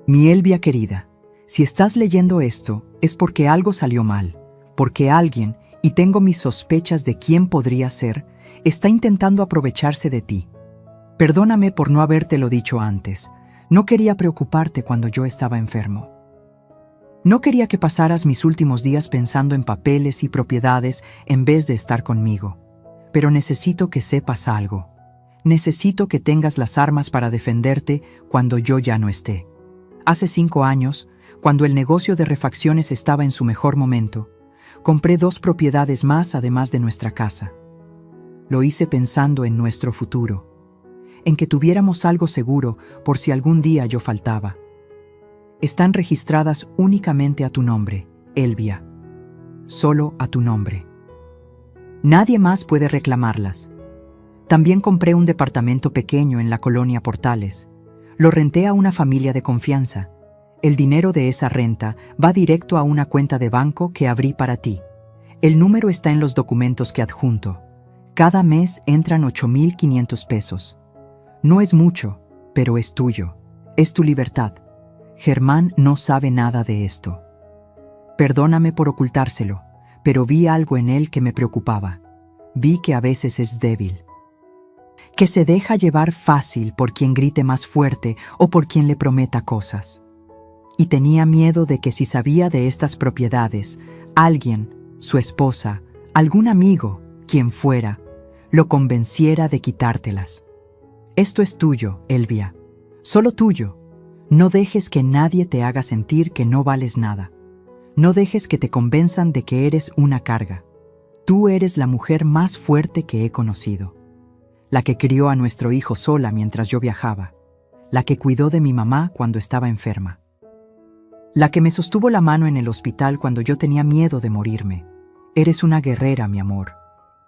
Mi Elvia querida, si estás leyendo esto es porque algo salió mal, porque alguien, y tengo mis sospechas de quién podría ser, está intentando aprovecharse de ti. Perdóname por no habértelo dicho antes. No quería preocuparte cuando yo estaba enfermo. No quería que pasaras mis últimos días pensando en papeles y propiedades en vez de estar conmigo. Pero necesito que sepas algo. Necesito que tengas las armas para defenderte cuando yo ya no esté. Hace 5 años, cuando el negocio de refacciones estaba en su mejor momento, compré 2 propiedades más además de nuestra casa. Lo hice pensando en nuestro futuro, en que tuviéramos algo seguro por si algún día yo faltaba. Están registradas únicamente a tu nombre, Elvia. Solo a tu nombre. Nadie más puede reclamarlas. También compré un departamento pequeño en la colonia Portales. Lo renté a una familia de confianza. El dinero de esa renta va directo a una cuenta de banco que abrí para ti. El número está en los documentos que adjunto. Cada mes entran 8,500 pesos. No es mucho, pero es tuyo. Es tu libertad. Germán no sabe nada de esto. Perdóname por ocultárselo, pero vi algo en él que me preocupaba. Vi que a veces es débil. Que se deja llevar fácil por quien grite más fuerte o por quien le prometa cosas. Y tenía miedo de que si sabía de estas propiedades, alguien, su esposa, algún amigo, quien fuera, lo convenciera de quitártelas. Esto es tuyo, Elvia, solo tuyo. No dejes que nadie te haga sentir que no vales nada. No dejes que te convenzan de que eres una carga. Tú eres la mujer más fuerte que he conocido. La que crió a nuestro hijo sola mientras yo viajaba. La que cuidó de mi mamá cuando estaba enferma. La que me sostuvo la mano en el hospital cuando yo tenía miedo de morirme. Eres una guerrera, mi amor.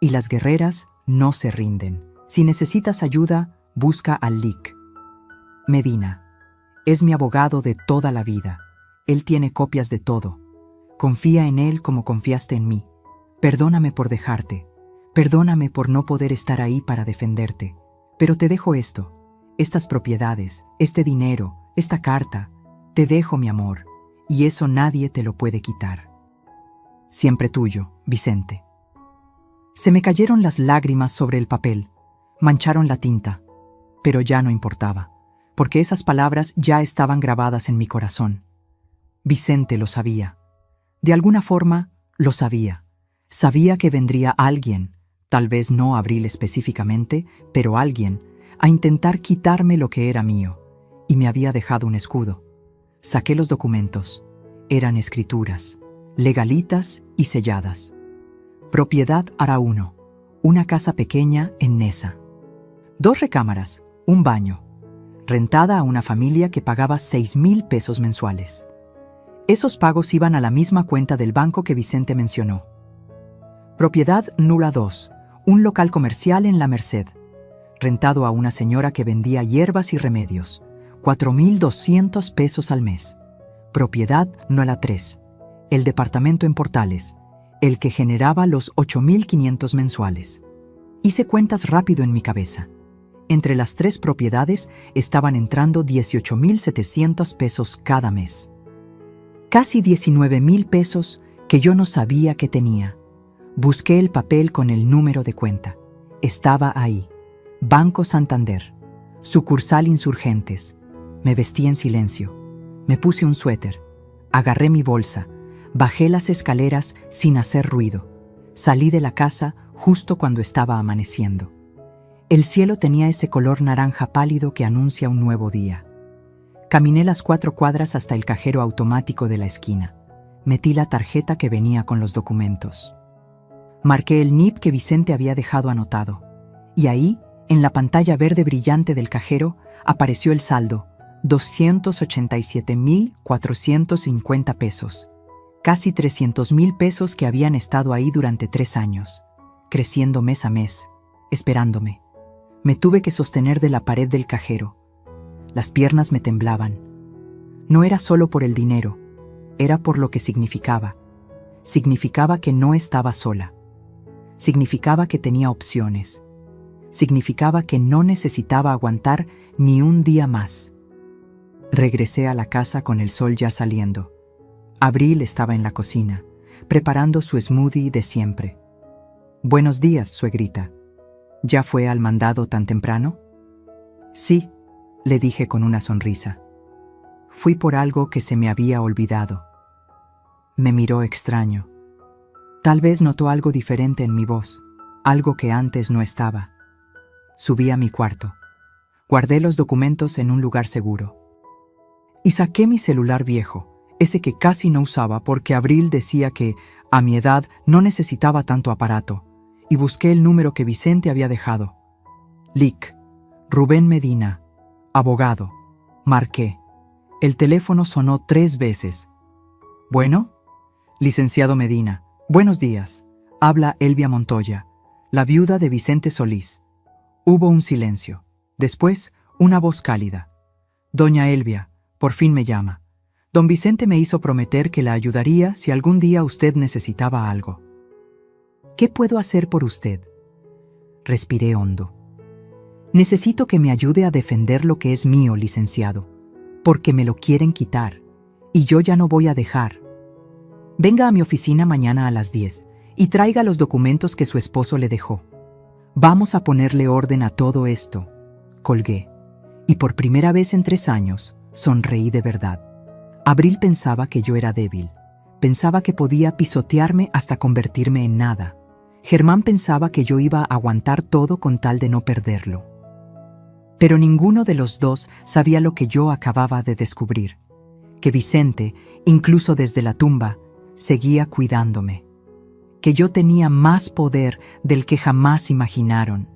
Y las guerreras no se rinden. Si necesitas ayuda, busca al Lic. Medina. Es mi abogado de toda la vida. Él tiene copias de todo. Confía en él como confiaste en mí. Perdóname por dejarte. Perdóname por no poder estar ahí para defenderte. Pero te dejo esto, estas propiedades, este dinero, esta carta. Te dejo, mi amor, y eso nadie te lo puede quitar. Siempre tuyo, Vicente. Se me cayeron las lágrimas sobre el papel, mancharon la tinta, pero ya no importaba, porque esas palabras ya estaban grabadas en mi corazón. Vicente lo sabía. De alguna forma, lo sabía. Sabía que vendría alguien, tal vez no Abril específicamente, pero alguien, a intentar quitarme lo que era mío, y me había dejado un escudo. Saqué los documentos. Eran escrituras. legalitas y selladas. Propiedad Ara1, una casa pequeña en Neza. 2 recámaras, un baño, rentada a una familia que pagaba 6,000 pesos mensuales. Esos pagos iban a la misma cuenta del banco que Vicente mencionó. Propiedad Nula 2, un local comercial en La Merced, rentado a una señora que vendía hierbas y remedios, 4,200 pesos al mes. Propiedad Nula 3, el departamento en Portales, el que generaba los 8,500 mensuales. Hice cuentas rápido en mi cabeza. Entre las 3 propiedades estaban entrando 18,700 pesos cada mes. Casi 19,000 pesos que yo no sabía que tenía. Busqué el papel con el número de cuenta. Estaba ahí. Banco Santander. Sucursal Insurgentes. Me vestí en silencio. Me puse un suéter. Agarré mi bolsa. Bajé las escaleras sin hacer ruido. Salí de la casa justo cuando estaba amaneciendo. El cielo tenía ese color naranja pálido que anuncia un nuevo día. Caminé las 4 cuadras hasta el cajero automático de la esquina. Metí la tarjeta que venía con los documentos. Marqué el NIP que Vicente había dejado anotado. Y ahí, en la pantalla verde brillante del cajero, apareció el saldo, 287,450 pesos. Casi 300,000 pesos que habían estado ahí durante 3 años, creciendo mes a mes, esperándome. Me tuve que sostener de la pared del cajero. Las piernas me temblaban. No era solo por el dinero, era por lo que significaba. Significaba que no estaba sola. Significaba que tenía opciones. Significaba que no necesitaba aguantar ni un día más. Regresé a la casa con el sol ya saliendo. Abril estaba en la cocina, preparando su smoothie de siempre. «Buenos días, suegrita. ¿Ya fue al mandado tan temprano?» «Sí», le dije con una sonrisa. «Fui por algo que se me había olvidado». Me miró extraño. Tal vez notó algo diferente en mi voz, algo que antes no estaba. Subí a mi cuarto. Guardé los documentos en un lugar seguro. Y saqué mi celular viejo, ese que casi no usaba porque Abril decía que, a mi edad, no necesitaba tanto aparato, y busqué el número que Vicente había dejado. Lic, Rubén Medina, abogado. Marqué. El teléfono sonó 3 veces. «¿Bueno?» «Licenciado Medina, buenos días. Habla Elvia Montoya, la viuda de Vicente Solís». Hubo un silencio. Después, una voz cálida. «Doña Elvia, por fin me llama. Don Vicente me hizo prometer que la ayudaría si algún día usted necesitaba algo». «¿Qué puedo hacer por usted?» Respiré hondo. «Necesito que me ayude a defender lo que es mío, licenciado, porque me lo quieren quitar, y yo ya no voy a dejar. Venga a mi oficina mañana a las 10 y traiga los documentos que su esposo le dejó. Vamos a ponerle orden a todo esto». Colgué, y por primera vez en 3 años, sonreí de verdad. Abril pensaba que yo era débil. Pensaba que podía pisotearme hasta convertirme en nada. Germán pensaba que yo iba a aguantar todo con tal de no perderlo. Pero ninguno de los dos sabía lo que yo acababa de descubrir. Que Vicente, incluso desde la tumba, seguía cuidándome. Que yo tenía más poder del que jamás imaginaron.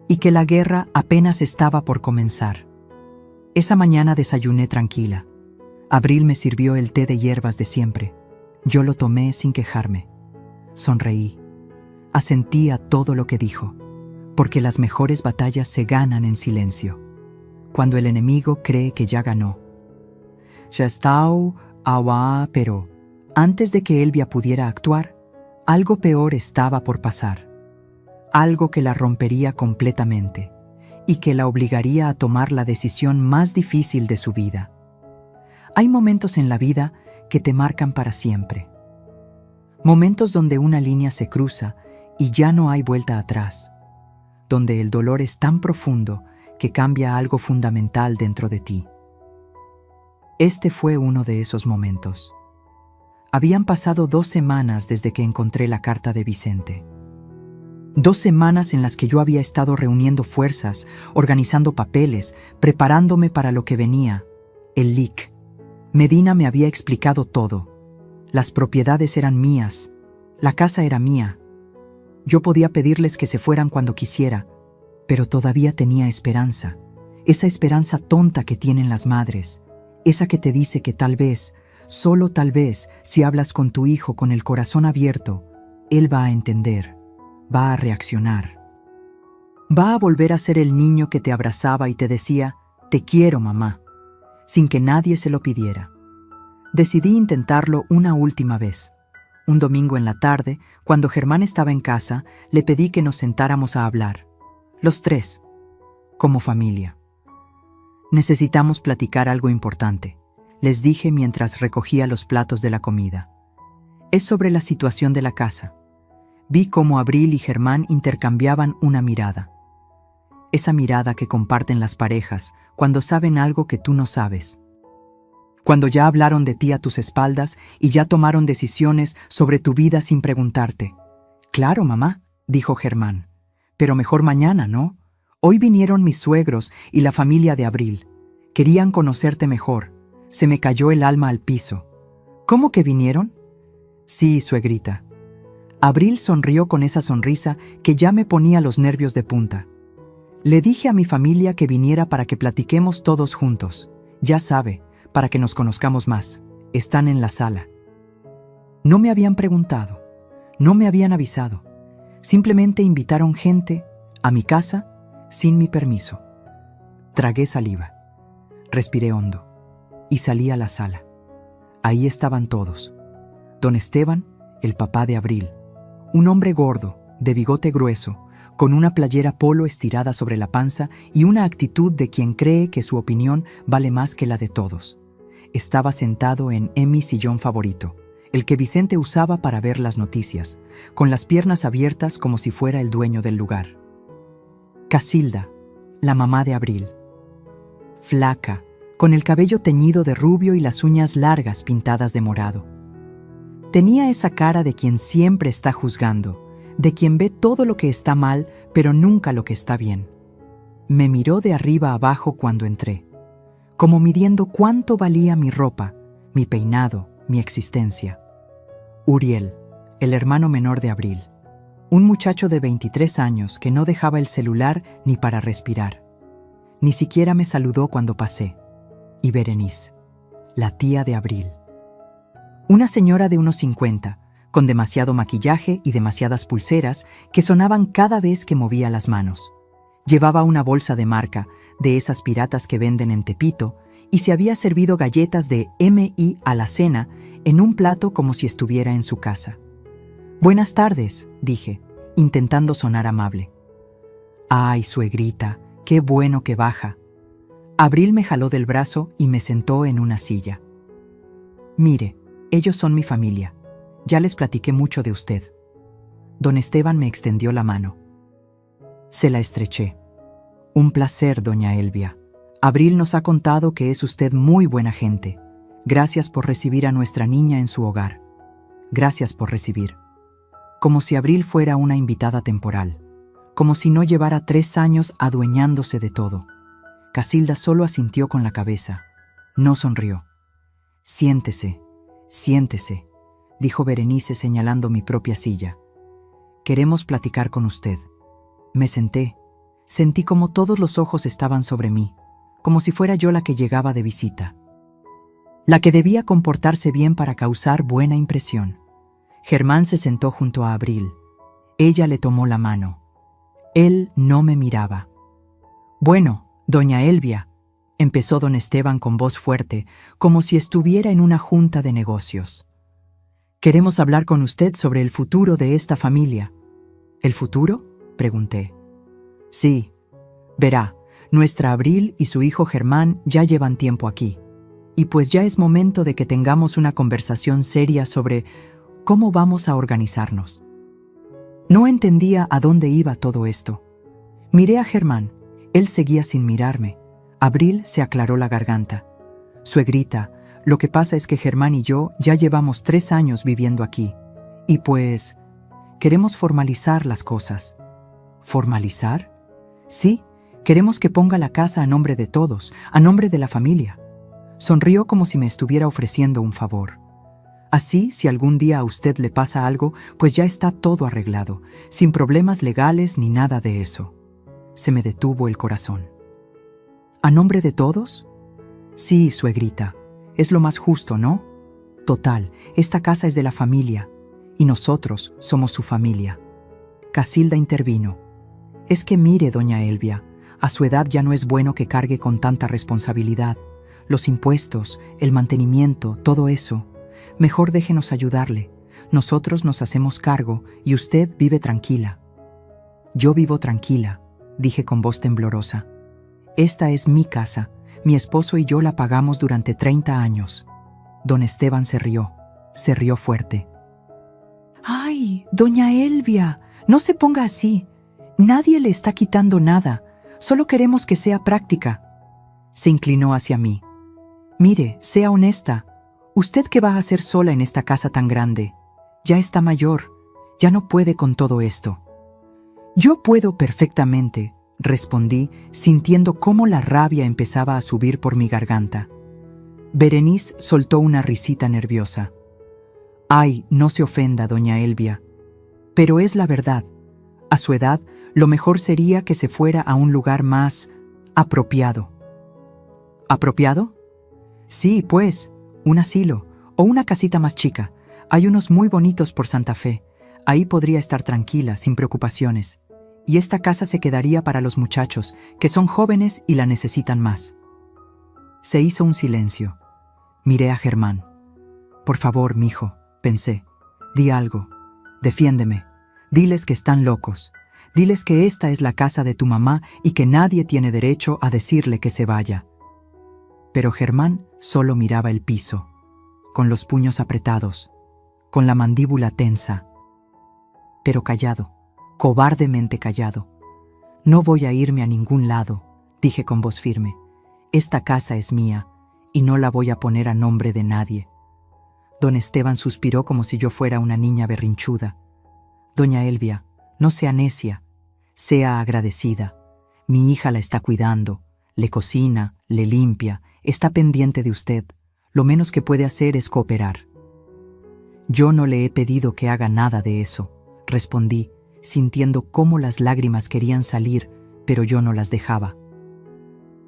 Y que la guerra apenas estaba por comenzar. Esa mañana desayuné tranquila. Abril me sirvió el té de hierbas de siempre. Yo lo tomé sin quejarme. Sonreí. Asentí a todo lo que dijo, porque las mejores batallas se ganan en silencio, cuando el enemigo cree que ya ganó. Ya está, pero antes de que Elvia pudiera actuar, algo peor estaba por pasar. Algo que la rompería completamente y que la obligaría a tomar la decisión más difícil de su vida. Hay momentos en la vida que te marcan para siempre. Momentos donde una línea se cruza y ya no hay vuelta atrás. Donde el dolor es tan profundo que cambia algo fundamental dentro de ti. Este fue uno de esos momentos. Habían pasado 2 semanas desde que encontré la carta de Vicente. 2 semanas en las que yo había estado reuniendo fuerzas, organizando papeles, preparándome para lo que venía, el LIC. Medina me había explicado todo. Las propiedades eran mías. La casa era mía. Yo podía pedirles que se fueran cuando quisiera, pero todavía tenía esperanza. Esa esperanza tonta que tienen las madres. Esa que te dice que tal vez, solo tal vez, si hablas con tu hijo con el corazón abierto, él va a entender, va a reaccionar. Va a volver a ser el niño que te abrazaba y te decía, «Te quiero, mamá», sin que nadie se lo pidiera. Decidí intentarlo una última vez. Un domingo en la tarde, cuando Germán estaba en casa, le pedí que nos sentáramos a hablar. Los tres, como familia. Necesitamos platicar algo importante, les dije mientras recogía los platos de la comida. Es sobre la situación de la casa. Vi cómo Abril y Germán intercambiaban una mirada. Esa mirada que comparten las parejas cuando saben algo que tú no sabes. Cuando ya hablaron de ti a tus espaldas y ya tomaron decisiones sobre tu vida sin preguntarte. «Claro, mamá», dijo Germán, «pero mejor mañana, ¿no? Hoy vinieron mis suegros y la familia de Abril. Querían conocerte mejor. Se me cayó el alma al piso». «¿Cómo que vinieron?» «Sí, suegrita». Abril sonrió con esa sonrisa que ya me ponía los nervios de punta. Le dije a mi familia que viniera para que platiquemos todos juntos. Ya sabe, para que nos conozcamos más. Están en la sala. No me habían preguntado, no me habían avisado. Simplemente invitaron gente a mi casa sin mi permiso. Tragué saliva, respiré hondo y salí a la sala. Ahí estaban todos. Don Esteban, el papá de Abril, un hombre gordo, de bigote grueso, con una playera polo estirada sobre la panza y una actitud de quien cree que su opinión vale más que la de todos. Estaba sentado en mi sillón favorito, el que Vicente usaba para ver las noticias, con las piernas abiertas como si fuera el dueño del lugar. Casilda, la mamá de Abril. Flaca, con el cabello teñido de rubio y las uñas largas pintadas de morado. Tenía esa cara de quien siempre está juzgando, de quien ve todo lo que está mal, pero nunca lo que está bien. Me miró de arriba abajo cuando entré, como midiendo cuánto valía mi ropa, mi peinado, mi existencia. Uriel, el hermano menor de Abril, un muchacho de 23 años que no dejaba el celular ni para respirar. Ni siquiera me saludó cuando pasé. Y Berenice, la tía de Abril. Una señora de unos 50, con demasiado maquillaje y demasiadas pulseras que sonaban cada vez que movía las manos. Llevaba una bolsa de marca, de esas piratas que venden en Tepito, y se había servido galletas de M.I. a la cena en un plato como si estuviera en su casa. «Buenas tardes», dije, intentando sonar amable. «Ay, suegrita, qué bueno que baja». Abril me jaló del brazo y me sentó en una silla. «Mire, ellos son mi familia. Ya les platiqué mucho de usted». Don Esteban me extendió la mano. Se la estreché. «Un placer, doña Elvia. Abril nos ha contado que es usted muy buena gente. Gracias por recibir a nuestra niña en su hogar. Gracias por recibir». Como si Abril fuera una invitada temporal. Como si no llevara 3 años adueñándose de todo. Casilda solo asintió con la cabeza. No sonrió. «Siéntese, siéntese», dijo Berenice señalando mi propia silla. «Queremos platicar con usted». Me senté. Sentí como todos los ojos estaban sobre mí, como si fuera yo la que llegaba de visita. La que debía comportarse bien para causar buena impresión. Germán se sentó junto a Abril. Ella le tomó la mano. Él no me miraba. «Bueno, doña Elvia», empezó don Esteban con voz fuerte, como si estuviera en una junta de negocios. «Queremos hablar con usted sobre el futuro de esta familia». «¿El futuro?», pregunté. «Sí. Verá, nuestra Abril y su hijo Germán ya llevan tiempo aquí. Y pues ya es momento de que tengamos una conversación seria sobre cómo vamos a organizarnos». No entendía a dónde iba todo esto. Miré a Germán. Él seguía sin mirarme. Abril se aclaró la garganta. «Suegrita, lo que pasa es que Germán y yo ya llevamos 3 años viviendo aquí. Y pues, queremos formalizar las cosas». «¿Formalizar?» «Sí, queremos que ponga la casa a nombre de todos, a nombre de la familia». Sonrió como si me estuviera ofreciendo un favor. Así, si algún día a usted le pasa algo, pues ya está todo arreglado, sin problemas legales ni nada de eso. Se me detuvo el corazón. ¿A nombre de todos? Sí, suegrita. Es lo más justo, ¿no? Total, esta casa es de la familia, y nosotros somos su familia. Casilda intervino. Es que mire, doña Elvia, a su edad ya no es bueno que cargue con tanta responsabilidad. Los impuestos, el mantenimiento, todo eso. Mejor déjenos ayudarle. Nosotros nos hacemos cargo y usted vive tranquila. Yo vivo tranquila, dije con voz temblorosa. Esta es mi casa. Mi esposo y yo la pagamos durante 30 años. Don Esteban se rió fuerte. ¡Ay, doña Elvia! No se ponga así. Nadie le está quitando nada. Solo queremos que sea práctica. Se inclinó hacia mí. Mire, sea honesta. ¿Usted qué va a hacer sola en esta casa tan grande? Ya está mayor. Ya no puede con todo esto. Yo puedo perfectamente, respondí, sintiendo cómo la rabia empezaba a subir por mi garganta. Berenice soltó una risita nerviosa. Ay, no se ofenda, doña Elvia. Pero es la verdad. A su edad, lo mejor sería que se fuera a un lugar más apropiado. ¿Apropiado? Sí, pues, un asilo o una casita más chica. Hay unos muy bonitos por Santa Fe. Ahí podría estar tranquila, sin preocupaciones. Y esta casa se quedaría para los muchachos, que son jóvenes y la necesitan más. Se hizo un silencio. Miré a Germán. Por favor, mijo, pensé. Di algo. Defiéndeme. Diles que están locos. Diles que esta es la casa de tu mamá y que nadie tiene derecho a decirle que se vaya. Pero Germán solo miraba el piso, con los puños apretados, con la mandíbula tensa. Pero callado, cobardemente callado. No voy a irme a ningún lado, dije con voz firme. Esta casa es mía y no la voy a poner a nombre de nadie. Don Esteban suspiró como si yo fuera una niña berrinchuda. Doña Elvia, no sea necia, sea agradecida. Mi hija la está cuidando, le cocina, le limpia, está pendiente de usted. Lo menos que puede hacer es cooperar. Yo no le he pedido que haga nada de eso, respondí, sintiendo cómo las lágrimas querían salir, pero yo no las dejaba.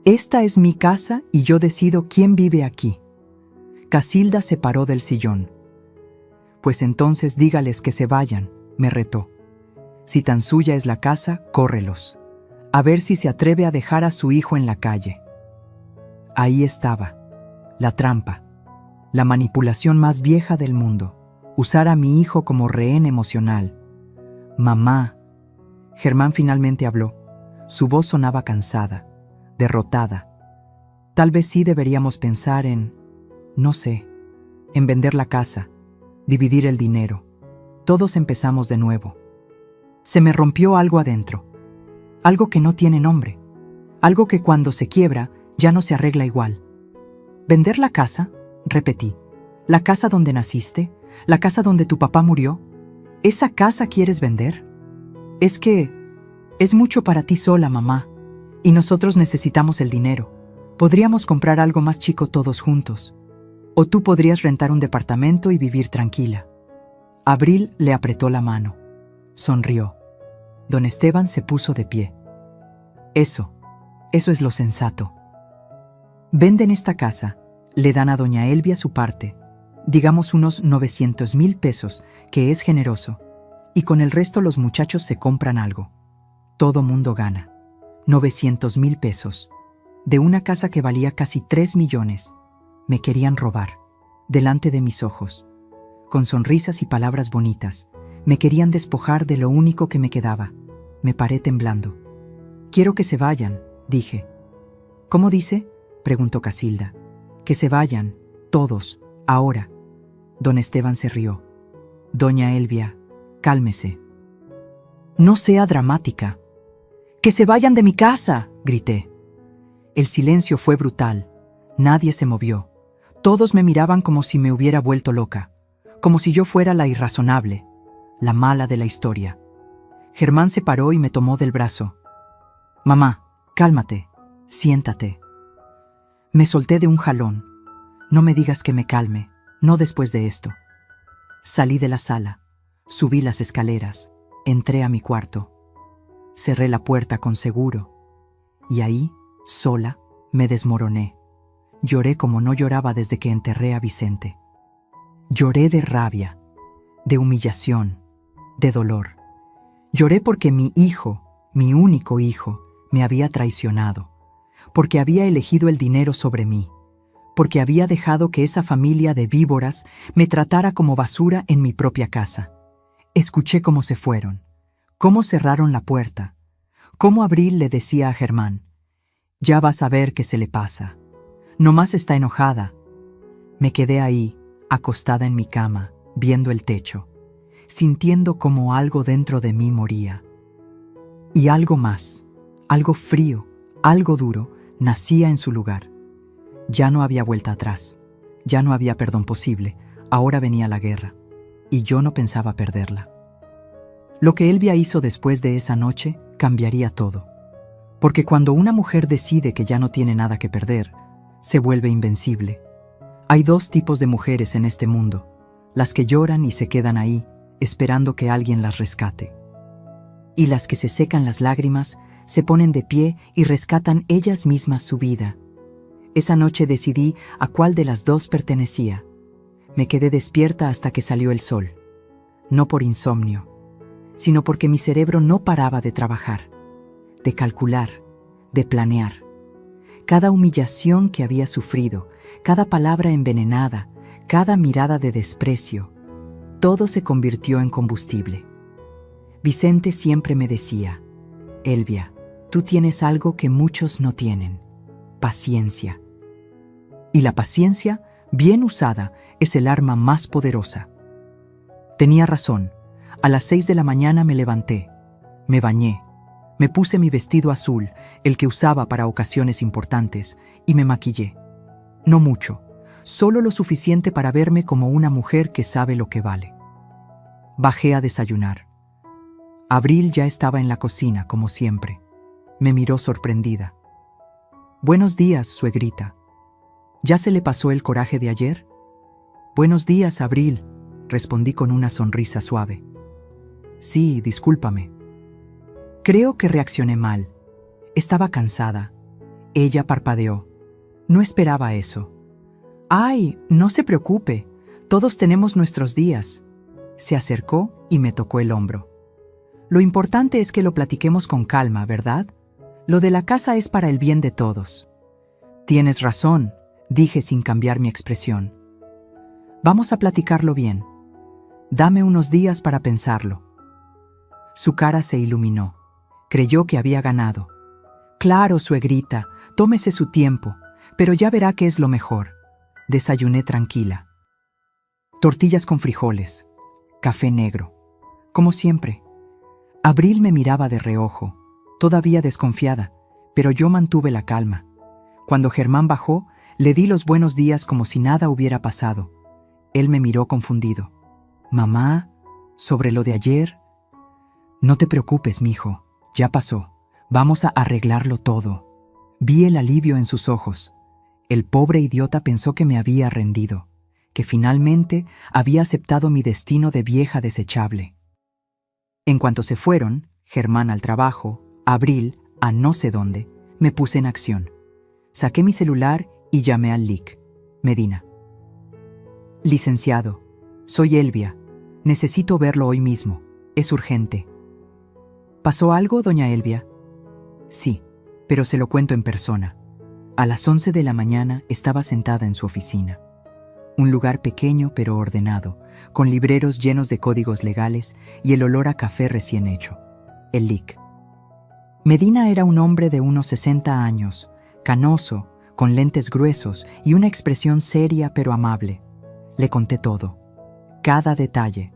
Esta es mi casa y yo decido quién vive aquí. Casilda se paró del sillón. Pues entonces dígales que se vayan, me retó. Si tan suya es la casa, córrelos. A ver si se atreve a dejar a su hijo en la calle. Ahí estaba, la trampa, la manipulación más vieja del mundo, usar a mi hijo como rehén emocional. Mamá. Germán finalmente habló. Su voz sonaba cansada, derrotada. Tal vez sí deberíamos pensar en, no sé, en vender la casa, dividir el dinero. Todos empezamos de nuevo. Se me rompió algo adentro, algo que no tiene nombre, algo que cuando se quiebra ya no se arregla igual. ¿Vender la casa? Repetí. ¿La casa donde naciste? ¿La casa donde tu papá murió? ¿Esa casa quieres vender? Es que es mucho para ti sola, mamá, y nosotros necesitamos el dinero. Podríamos comprar algo más chico todos juntos. O tú podrías rentar un departamento y vivir tranquila. Abril le apretó la mano. Sonrió. Don Esteban se puso de pie. Eso es lo sensato. Venden esta casa, le dan a doña Elvia su parte, digamos unos 900,000 pesos, que es generoso, y con el resto los muchachos se compran algo. Todo mundo gana. 900,000 pesos. De una casa que valía casi 3 millones. Me querían robar, delante de mis ojos. Con sonrisas y palabras bonitas, me querían despojar de lo único que me quedaba. Me paré temblando. Quiero que se vayan, dije. ¿Cómo dice? Preguntó Casilda. Que se vayan, todos, ahora. Don Esteban se rió. Doña Elvia, cálmese. No sea dramática. ¡Que se vayan de mi casa!, grité. El silencio fue brutal. Nadie se movió. Todos me miraban como si me hubiera vuelto loca, como si yo fuera la irrazonable, la mala de la historia. Germán se paró y me tomó del brazo. Mamá, cálmate, siéntate. Me solté de un jalón. No me digas que me calme, no después de esto. Salí de la sala, subí las escaleras, entré a mi cuarto, cerré la puerta con seguro y ahí, sola, me desmoroné. Lloré como no lloraba desde que enterré a Vicente. Lloré de rabia, de humillación, de dolor. Lloré porque mi hijo, mi único hijo, me había traicionado, porque había elegido el dinero sobre mí, porque había dejado que esa familia de víboras me tratara como basura en mi propia casa. Escuché cómo se fueron, cómo cerraron la puerta, cómo Abril le decía a Germán: «Ya vas a ver qué se le pasa. Nomás está enojada». Me quedé ahí, acostada en mi cama, viendo el techo, sintiendo como algo dentro de mí moría. Y algo más, algo frío, algo duro, nacía en su lugar. Ya no había vuelta atrás, ya no había perdón posible, ahora venía la guerra, y yo no pensaba perderla. Lo que Elvia hizo después de esa noche cambiaría todo, porque cuando una mujer decide que ya no tiene nada que perder, se vuelve invencible. Hay dos tipos de mujeres en este mundo: las que lloran y se quedan ahí, esperando que alguien las rescate, y las que se secan las lágrimas, se ponen de pie y rescatan ellas mismas su vida. Esa noche decidí a cuál de las dos pertenecía. Me quedé despierta hasta que salió el sol, no por insomnio, sino porque mi cerebro no paraba de trabajar, de calcular, de planear. Cada humillación que había sufrido, cada palabra envenenada, cada mirada de desprecio, todo se convirtió en combustible. Vicente siempre me decía: «Elvia, tú tienes algo que muchos no tienen: paciencia». Y la paciencia, bien usada, es el arma más poderosa. Tenía razón. A las 6 de la mañana me levanté, me bañé, me puse mi vestido azul, el que usaba para ocasiones importantes, y me maquillé. No mucho, solo lo suficiente para verme como una mujer que sabe lo que vale. Bajé a desayunar. Abril ya estaba en la cocina, como siempre. Me miró sorprendida. «Buenos días, suegrita. ¿Ya se le pasó el coraje de ayer?» «Buenos días, Abril», respondí con una sonrisa suave. «Sí, discúlpame». Creo que reaccioné mal. Estaba cansada. Ella parpadeó. No esperaba eso. «Ay, no se preocupe. Todos tenemos nuestros días». Se acercó y me tocó el hombro. «Lo importante es que lo platiquemos con calma, ¿verdad? Lo de la casa es para el bien de todos». «Tienes razón», dije sin cambiar mi expresión. «Vamos a platicarlo bien. Dame unos días para pensarlo». Su cara se iluminó. Creyó que había ganado. «Claro, suegrita, tómese su tiempo, pero ya verá qué es lo mejor». Desayuné tranquila. Tortillas con frijoles, café negro, como siempre. Abril me miraba de reojo, todavía desconfiada, pero yo mantuve la calma. Cuando Germán bajó, le di los buenos días como si nada hubiera pasado. Él me miró confundido. «Mamá, ¿sobre lo de ayer?» «No te preocupes, mijo, ya pasó. Vamos a arreglarlo todo». Vi el alivio en sus ojos. El pobre idiota pensó que me había rendido, que finalmente había aceptado mi destino de vieja desechable. En cuanto se fueron, Germán al trabajo, Abril a no sé dónde, me puse en acción. Saqué mi celular y llamé al LIC. Medina. «Licenciado, soy Elvia. Necesito verlo hoy mismo. Es urgente». «¿Pasó algo, doña Elvia?» «Sí, pero se lo cuento en persona». A las 11 de la mañana estaba sentada en su oficina. Un lugar pequeño pero ordenado, con libreros llenos de códigos legales y el olor a café recién hecho. El LIC. Medina era un hombre de unos 60 años, canoso, con lentes gruesos y una expresión seria pero amable. Le conté todo, cada detalle,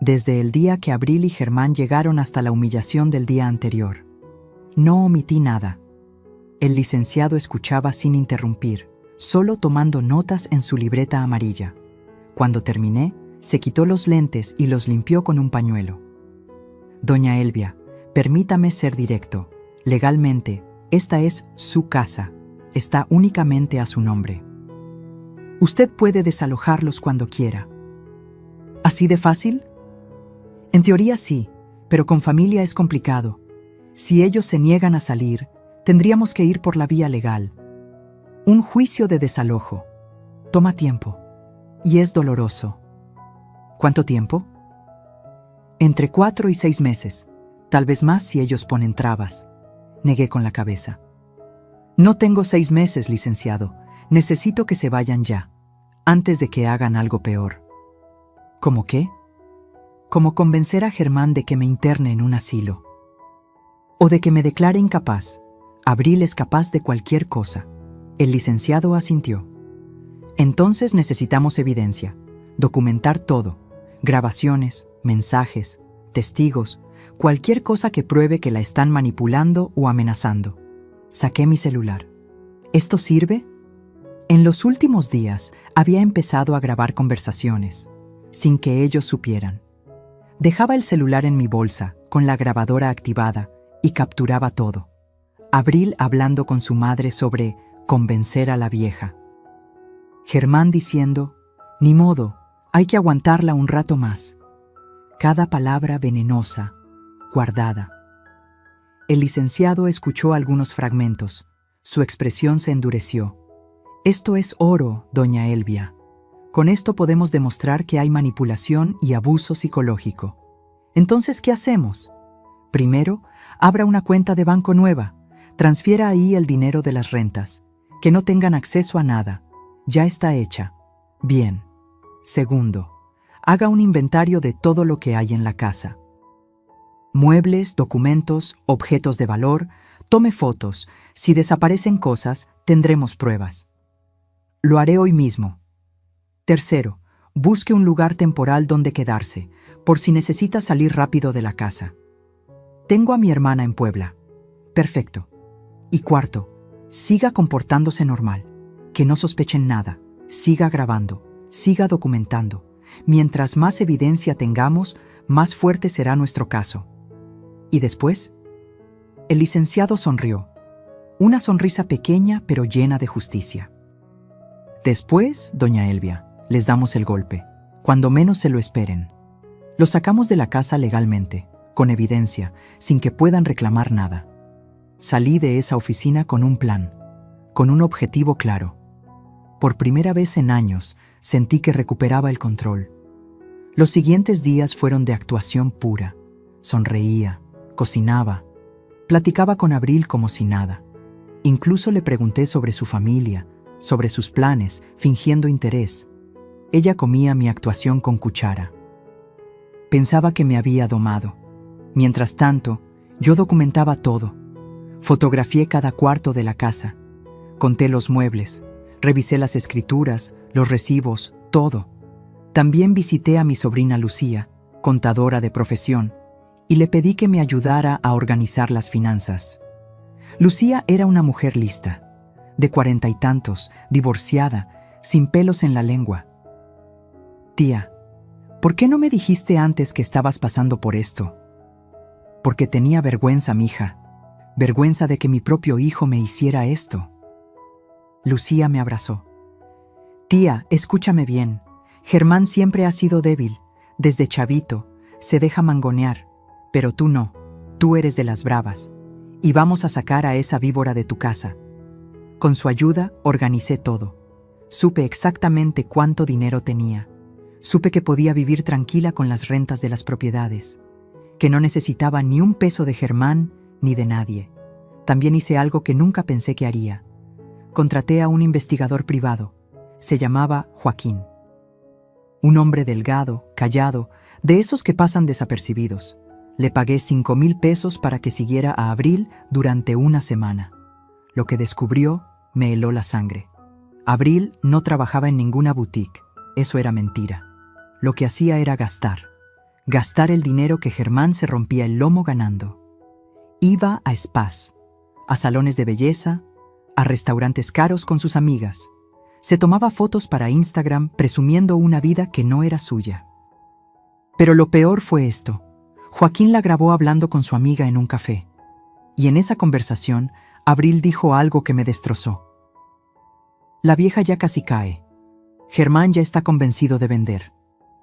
desde el día que Abril y Germán llegaron hasta la humillación del día anterior. No omití nada. El licenciado escuchaba sin interrumpir, solo tomando notas en su libreta amarilla. Cuando terminé, se quitó los lentes y los limpió con un pañuelo. «Doña Elvia, permítame ser directo. Legalmente, esta es su casa. Está únicamente a su nombre. Usted puede desalojarlos cuando quiera». ¿Así de fácil? En teoría sí, pero con familia es complicado. Si ellos se niegan a salir, tendríamos que ir por la vía legal. Un juicio de desalojo. Toma tiempo. Y es doloroso. ¿Cuánto tiempo? Entre 4 y 6 meses. Tal vez más si ellos ponen trabas. Negué con la cabeza. No tengo 6 meses, licenciado. Necesito que se vayan ya, antes de que hagan algo peor. ¿Cómo qué? Como convencer a Germán de que me interne en un asilo. O de que me declare incapaz. Abril es capaz de cualquier cosa. El licenciado asintió. Entonces necesitamos evidencia. Documentar todo. Grabaciones, mensajes, testigos, cualquier cosa que pruebe que la están manipulando o amenazando. Saqué mi celular. ¿Esto sirve? En los últimos días había empezado a grabar conversaciones, sin que ellos supieran. Dejaba el celular en mi bolsa, con la grabadora activada, y capturaba todo. Abril hablando con su madre sobre convencer a la vieja. Germán diciendo, ni modo, hay que aguantarla un rato más. Cada palabra venenosa, guardada. El licenciado escuchó algunos fragmentos. Su expresión se endureció. Esto es oro, doña Elvia. Con esto podemos demostrar que hay manipulación y abuso psicológico. Entonces, ¿qué hacemos? Primero, abra una cuenta de banco nueva. Transfiera ahí el dinero de las rentas. Que no tengan acceso a nada. Ya está hecha. Bien. Segundo, haga un inventario de todo lo que hay en la casa. Muebles, documentos, objetos de valor, tome fotos. Si desaparecen cosas, tendremos pruebas. Lo haré hoy mismo. Tercero, busque un lugar temporal donde quedarse, por si necesita salir rápido de la casa. Tengo a mi hermana en Puebla. Perfecto. Y cuarto, siga comportándose normal, que no sospechen nada, siga grabando, siga documentando. Mientras más evidencia tengamos, más fuerte será nuestro caso. ¿Y después? El licenciado sonrió. Una sonrisa pequeña pero llena de justicia. Después, doña Elvia, les damos el golpe, cuando menos se lo esperen. Los sacamos de la casa legalmente, con evidencia, sin que puedan reclamar nada. Salí de esa oficina con un plan, con un objetivo claro. Por primera vez en años, sentí que recuperaba el control. Los siguientes días fueron de actuación pura. Sonreía, cocinaba, platicaba con Abril como si nada. Incluso le pregunté sobre su familia, sobre sus planes, fingiendo interés. Ella comía mi actuación con cuchara. Pensaba que me había domado. Mientras tanto, yo documentaba todo. Fotografié cada cuarto de la casa. Conté los muebles. Revisé las escrituras, los recibos, todo. También visité a mi sobrina Lucía, contadora de profesión, y le pedí que me ayudara a organizar las finanzas. Lucía era una mujer lista, de 40 y tantos, divorciada, sin pelos en la lengua. Tía, ¿por qué no me dijiste antes que estabas pasando por esto? Porque tenía vergüenza, mija. Vergüenza de que mi propio hijo me hiciera esto. Lucía me abrazó. Tía, escúchame bien. Germán siempre ha sido débil. Desde chavito, se deja mangonear. Pero tú no. Tú eres de las bravas. Y vamos a sacar a esa víbora de tu casa. Con su ayuda, organicé todo. Supe exactamente cuánto dinero tenía. Supe que podía vivir tranquila con las rentas de las propiedades. Que no necesitaba ni un peso de Germán ni de nadie. También hice algo que nunca pensé que haría. Contraté a un investigador privado. Se llamaba Joaquín. Un hombre delgado, callado, de esos que pasan desapercibidos. Le pagué 5,000 pesos para que siguiera a Abril durante una semana. Lo que descubrió me heló la sangre. Abril no trabajaba en ninguna boutique. Eso era mentira. Lo que hacía era gastar. Gastar el dinero que Germán se rompía el lomo ganando. Iba a spas, a salones de belleza, a restaurantes caros con sus amigas. Se tomaba fotos para Instagram presumiendo una vida que no era suya. Pero lo peor fue esto. Joaquín la grabó hablando con su amiga en un café. Y en esa conversación, Abril dijo algo que me destrozó. La vieja ya casi cae. Germán ya está convencido de vender.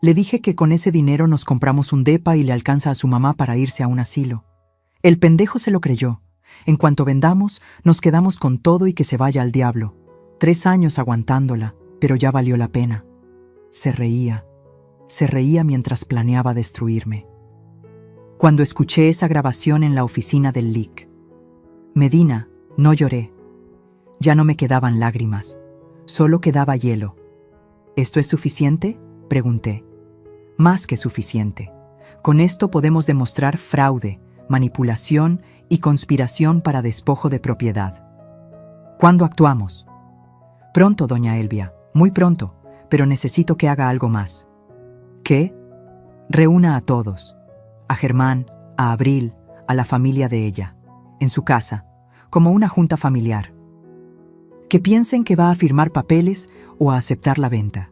Le dije que con ese dinero nos compramos un depa y le alcanza a su mamá para irse a un asilo. El pendejo se lo creyó. En cuanto vendamos, nos quedamos con todo y que se vaya al diablo. 3 años aguantándola, pero ya valió la pena. Se reía mientras planeaba destruirme. Cuando escuché esa grabación en la oficina del LIC, Medina, no lloré. Ya no me quedaban lágrimas, solo quedaba hielo. ¿Esto es suficiente?, pregunté. Más que suficiente. Con esto podemos demostrar fraude, manipulación y conspiración para despojo de propiedad. ¿Cuándo actuamos? Pronto, doña Elvia, muy pronto, pero necesito que haga algo más. ¿Qué? Reúna a todos. A Germán, a Abril, a la familia de ella, en su casa, como una junta familiar. Que piensen que va a firmar papeles o a aceptar la venta.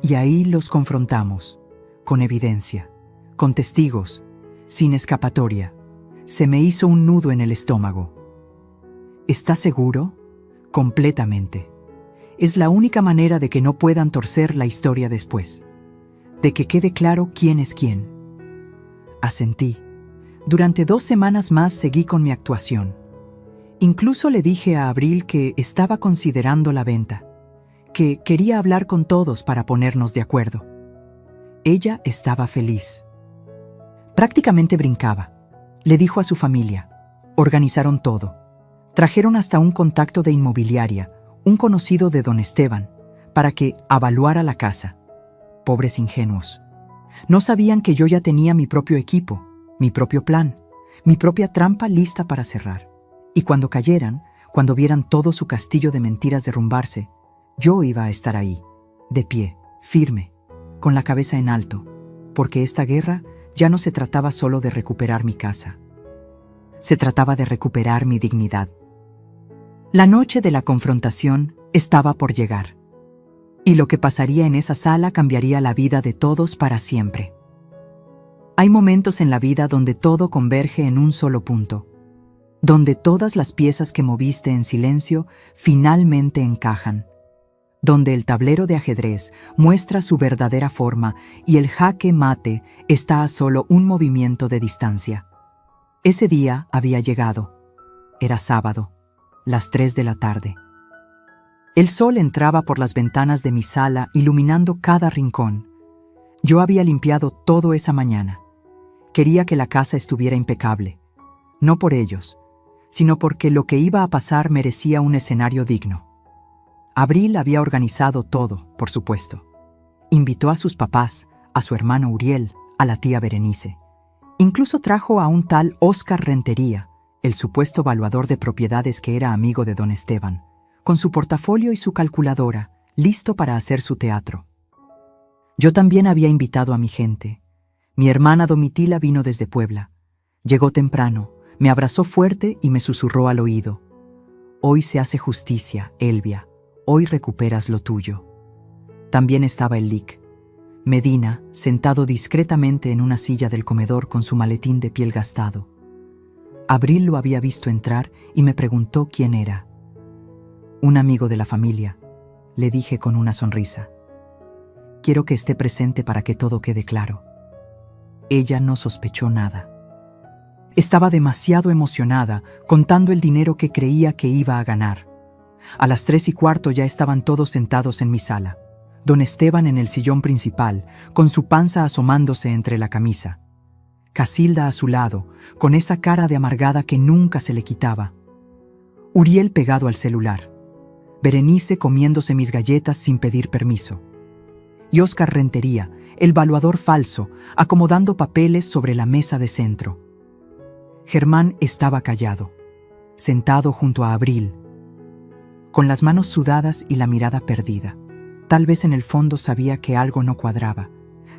Y ahí los confrontamos, con evidencia, con testigos, sin escapatoria. Se me hizo un nudo en el estómago. ¿Está seguro? Completamente. Es la única manera de que no puedan torcer la historia después. De que quede claro quién es quién. Asentí. Durante 2 semanas más seguí con mi actuación. Incluso le dije a Abril que estaba considerando la venta, que quería hablar con todos para ponernos de acuerdo. Ella estaba feliz. Prácticamente brincaba. Le dijo a su familia. Organizaron todo. Trajeron hasta un contacto de inmobiliaria, un conocido de don Esteban, para que avaluara la casa. Pobres ingenuos. No sabían que yo ya tenía mi propio equipo, mi propio plan, mi propia trampa lista para cerrar. Y cuando cayeran, cuando vieran todo su castillo de mentiras derrumbarse, yo iba a estar ahí, de pie, firme, con la cabeza en alto, porque esta guerra ya no se trataba solo de recuperar mi casa. Se trataba de recuperar mi dignidad. La noche de la confrontación estaba por llegar. Y lo que pasaría en esa sala cambiaría la vida de todos para siempre. Hay momentos en la vida donde todo converge en un solo punto, donde todas las piezas que moviste en silencio finalmente encajan, donde el tablero de ajedrez muestra su verdadera forma y el jaque mate está a solo un movimiento de distancia. Ese día había llegado. Era sábado, las 3 de la tarde. El sol entraba por las ventanas de mi sala iluminando cada rincón. Yo había limpiado todo esa mañana. Quería que la casa estuviera impecable, no por ellos, sino porque lo que iba a pasar merecía un escenario digno. Abril había organizado todo, por supuesto. Invitó a sus papás, a su hermano Uriel, a la tía Berenice. Incluso trajo a un tal Óscar Rentería, el supuesto valuador de propiedades que era amigo de don Esteban, con su portafolio y su calculadora, listo para hacer su teatro. Yo también había invitado a mi gente. Mi hermana Domitila vino desde Puebla. Llegó temprano, me abrazó fuerte y me susurró al oído. Hoy se hace justicia, Elvia. Hoy recuperas lo tuyo. También estaba el LIC. Medina, sentado discretamente en una silla del comedor con su maletín de piel gastado. Abril lo había visto entrar y me preguntó quién era. Un amigo de la familia, le dije con una sonrisa. Quiero que esté presente para que todo quede claro. Ella no sospechó nada. Estaba demasiado emocionada contando el dinero que creía que iba a ganar. A las 3:15 ya estaban todos sentados en mi sala. Don Esteban en el sillón principal, con su panza asomándose entre la camisa. Casilda a su lado, con esa cara de amargada que nunca se le quitaba. Uriel pegado al celular. Berenice comiéndose mis galletas sin pedir permiso. Y Óscar Rentería, el valuador falso, acomodando papeles sobre la mesa de centro. Germán estaba callado, sentado junto a Abril, con las manos sudadas y la mirada perdida. Tal vez en el fondo sabía que algo no cuadraba.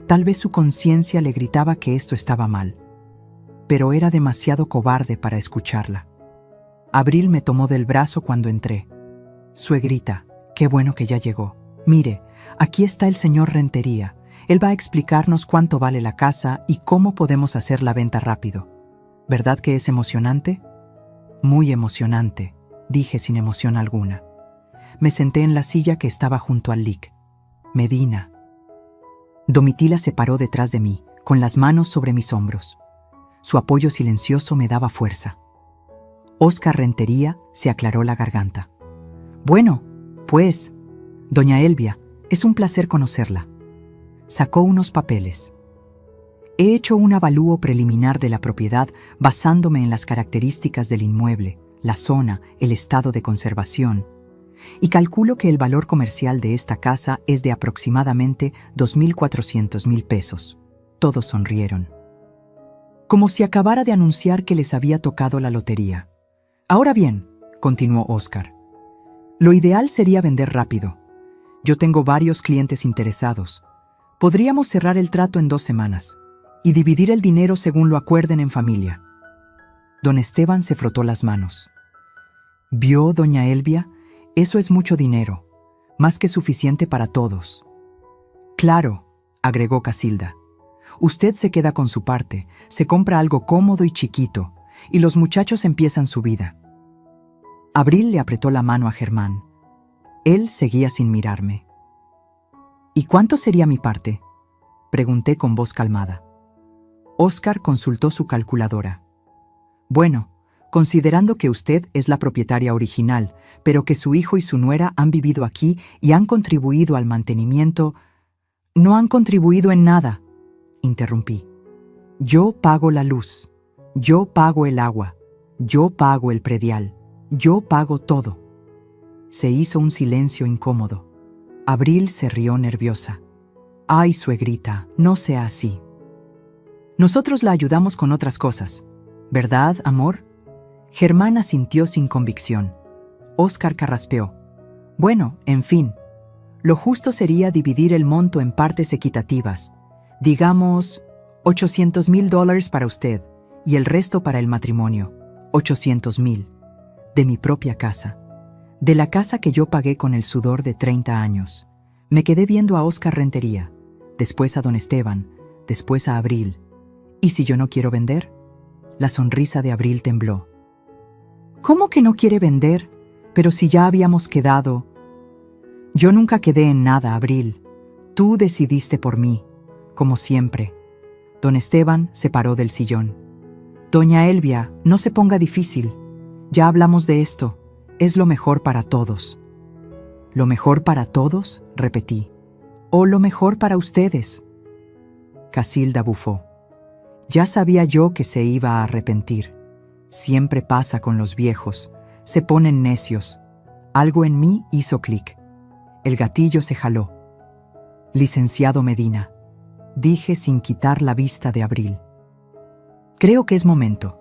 Tal vez su conciencia le gritaba que esto estaba mal. Pero era demasiado cobarde para escucharla. Abril me tomó del brazo cuando entré. Suegrita, qué bueno que ya llegó. Mire, aquí está el señor Rentería. Él va a explicarnos cuánto vale la casa y cómo podemos hacer la venta rápido. ¿Verdad que es emocionante? Muy emocionante, dije sin emoción alguna. Me senté en la silla que estaba junto al LIC. Medina. Domitila se paró detrás de mí, con las manos sobre mis hombros. Su apoyo silencioso me daba fuerza. Óscar Rentería se aclaró la garganta. Bueno, pues, doña Elvia, es un placer conocerla. Sacó unos papeles. He hecho un avalúo preliminar de la propiedad basándome en las características del inmueble, la zona, el estado de conservación, y calculo que el valor comercial de esta casa es de aproximadamente 2.400.000 pesos. Todos sonrieron. Como si acabara de anunciar que les había tocado la lotería. Ahora bien, continuó Óscar, lo ideal sería vender rápido. Yo tengo varios clientes interesados. Podríamos cerrar el trato en 2 semanas y dividir el dinero según lo acuerden en familia. Don Esteban se frotó las manos. ¿Vio, doña Elvia? Eso es mucho dinero, más que suficiente para todos. Claro, agregó Casilda. Usted se queda con su parte, se compra algo cómodo y chiquito, y los muchachos empiezan su vida. Abril le apretó la mano a Germán. Él seguía sin mirarme. ¿Y cuánto sería mi parte?, pregunté con voz calmada. Óscar consultó su calculadora. Bueno, considerando que usted es la propietaria original, pero que su hijo y su nuera han vivido aquí y han contribuido al mantenimiento... No han contribuido en nada, interrumpí. Yo pago la luz, yo pago el agua, yo pago el predial, yo pago todo. Se hizo un silencio incómodo. Abril se rió nerviosa. Ay, suegrita, no sea así. Nosotros la ayudamos con otras cosas, ¿verdad, amor? Germán asintió sin convicción. Óscar carraspeó. Bueno, en fin, lo justo sería dividir el monto en partes equitativas. Digamos, $800.000 para usted y el resto para el matrimonio. 800.000. De mi propia casa. De la casa que yo pagué con el sudor de 30 años. Me quedé viendo a Óscar Rentería, después a don Esteban, después a Abril. ¿Y si yo no quiero vender? La sonrisa de Abril tembló. ¿Cómo que no quiere vender? Pero si ya habíamos quedado... Yo nunca quedé en nada, Abril. Tú decidiste por mí, como siempre. Don Esteban se paró del sillón. Doña Elvia, no se ponga difícil. Ya hablamos de esto. Es lo mejor para todos. ¿Lo mejor para todos?, repetí. ¿O lo mejor para ustedes? Casilda bufó. Ya sabía yo que se iba a arrepentir. Siempre pasa con los viejos. Se ponen necios. Algo en mí hizo clic. El gatillo se jaló. Licenciado Medina, dije sin quitar la vista de Abril. Creo que es momento.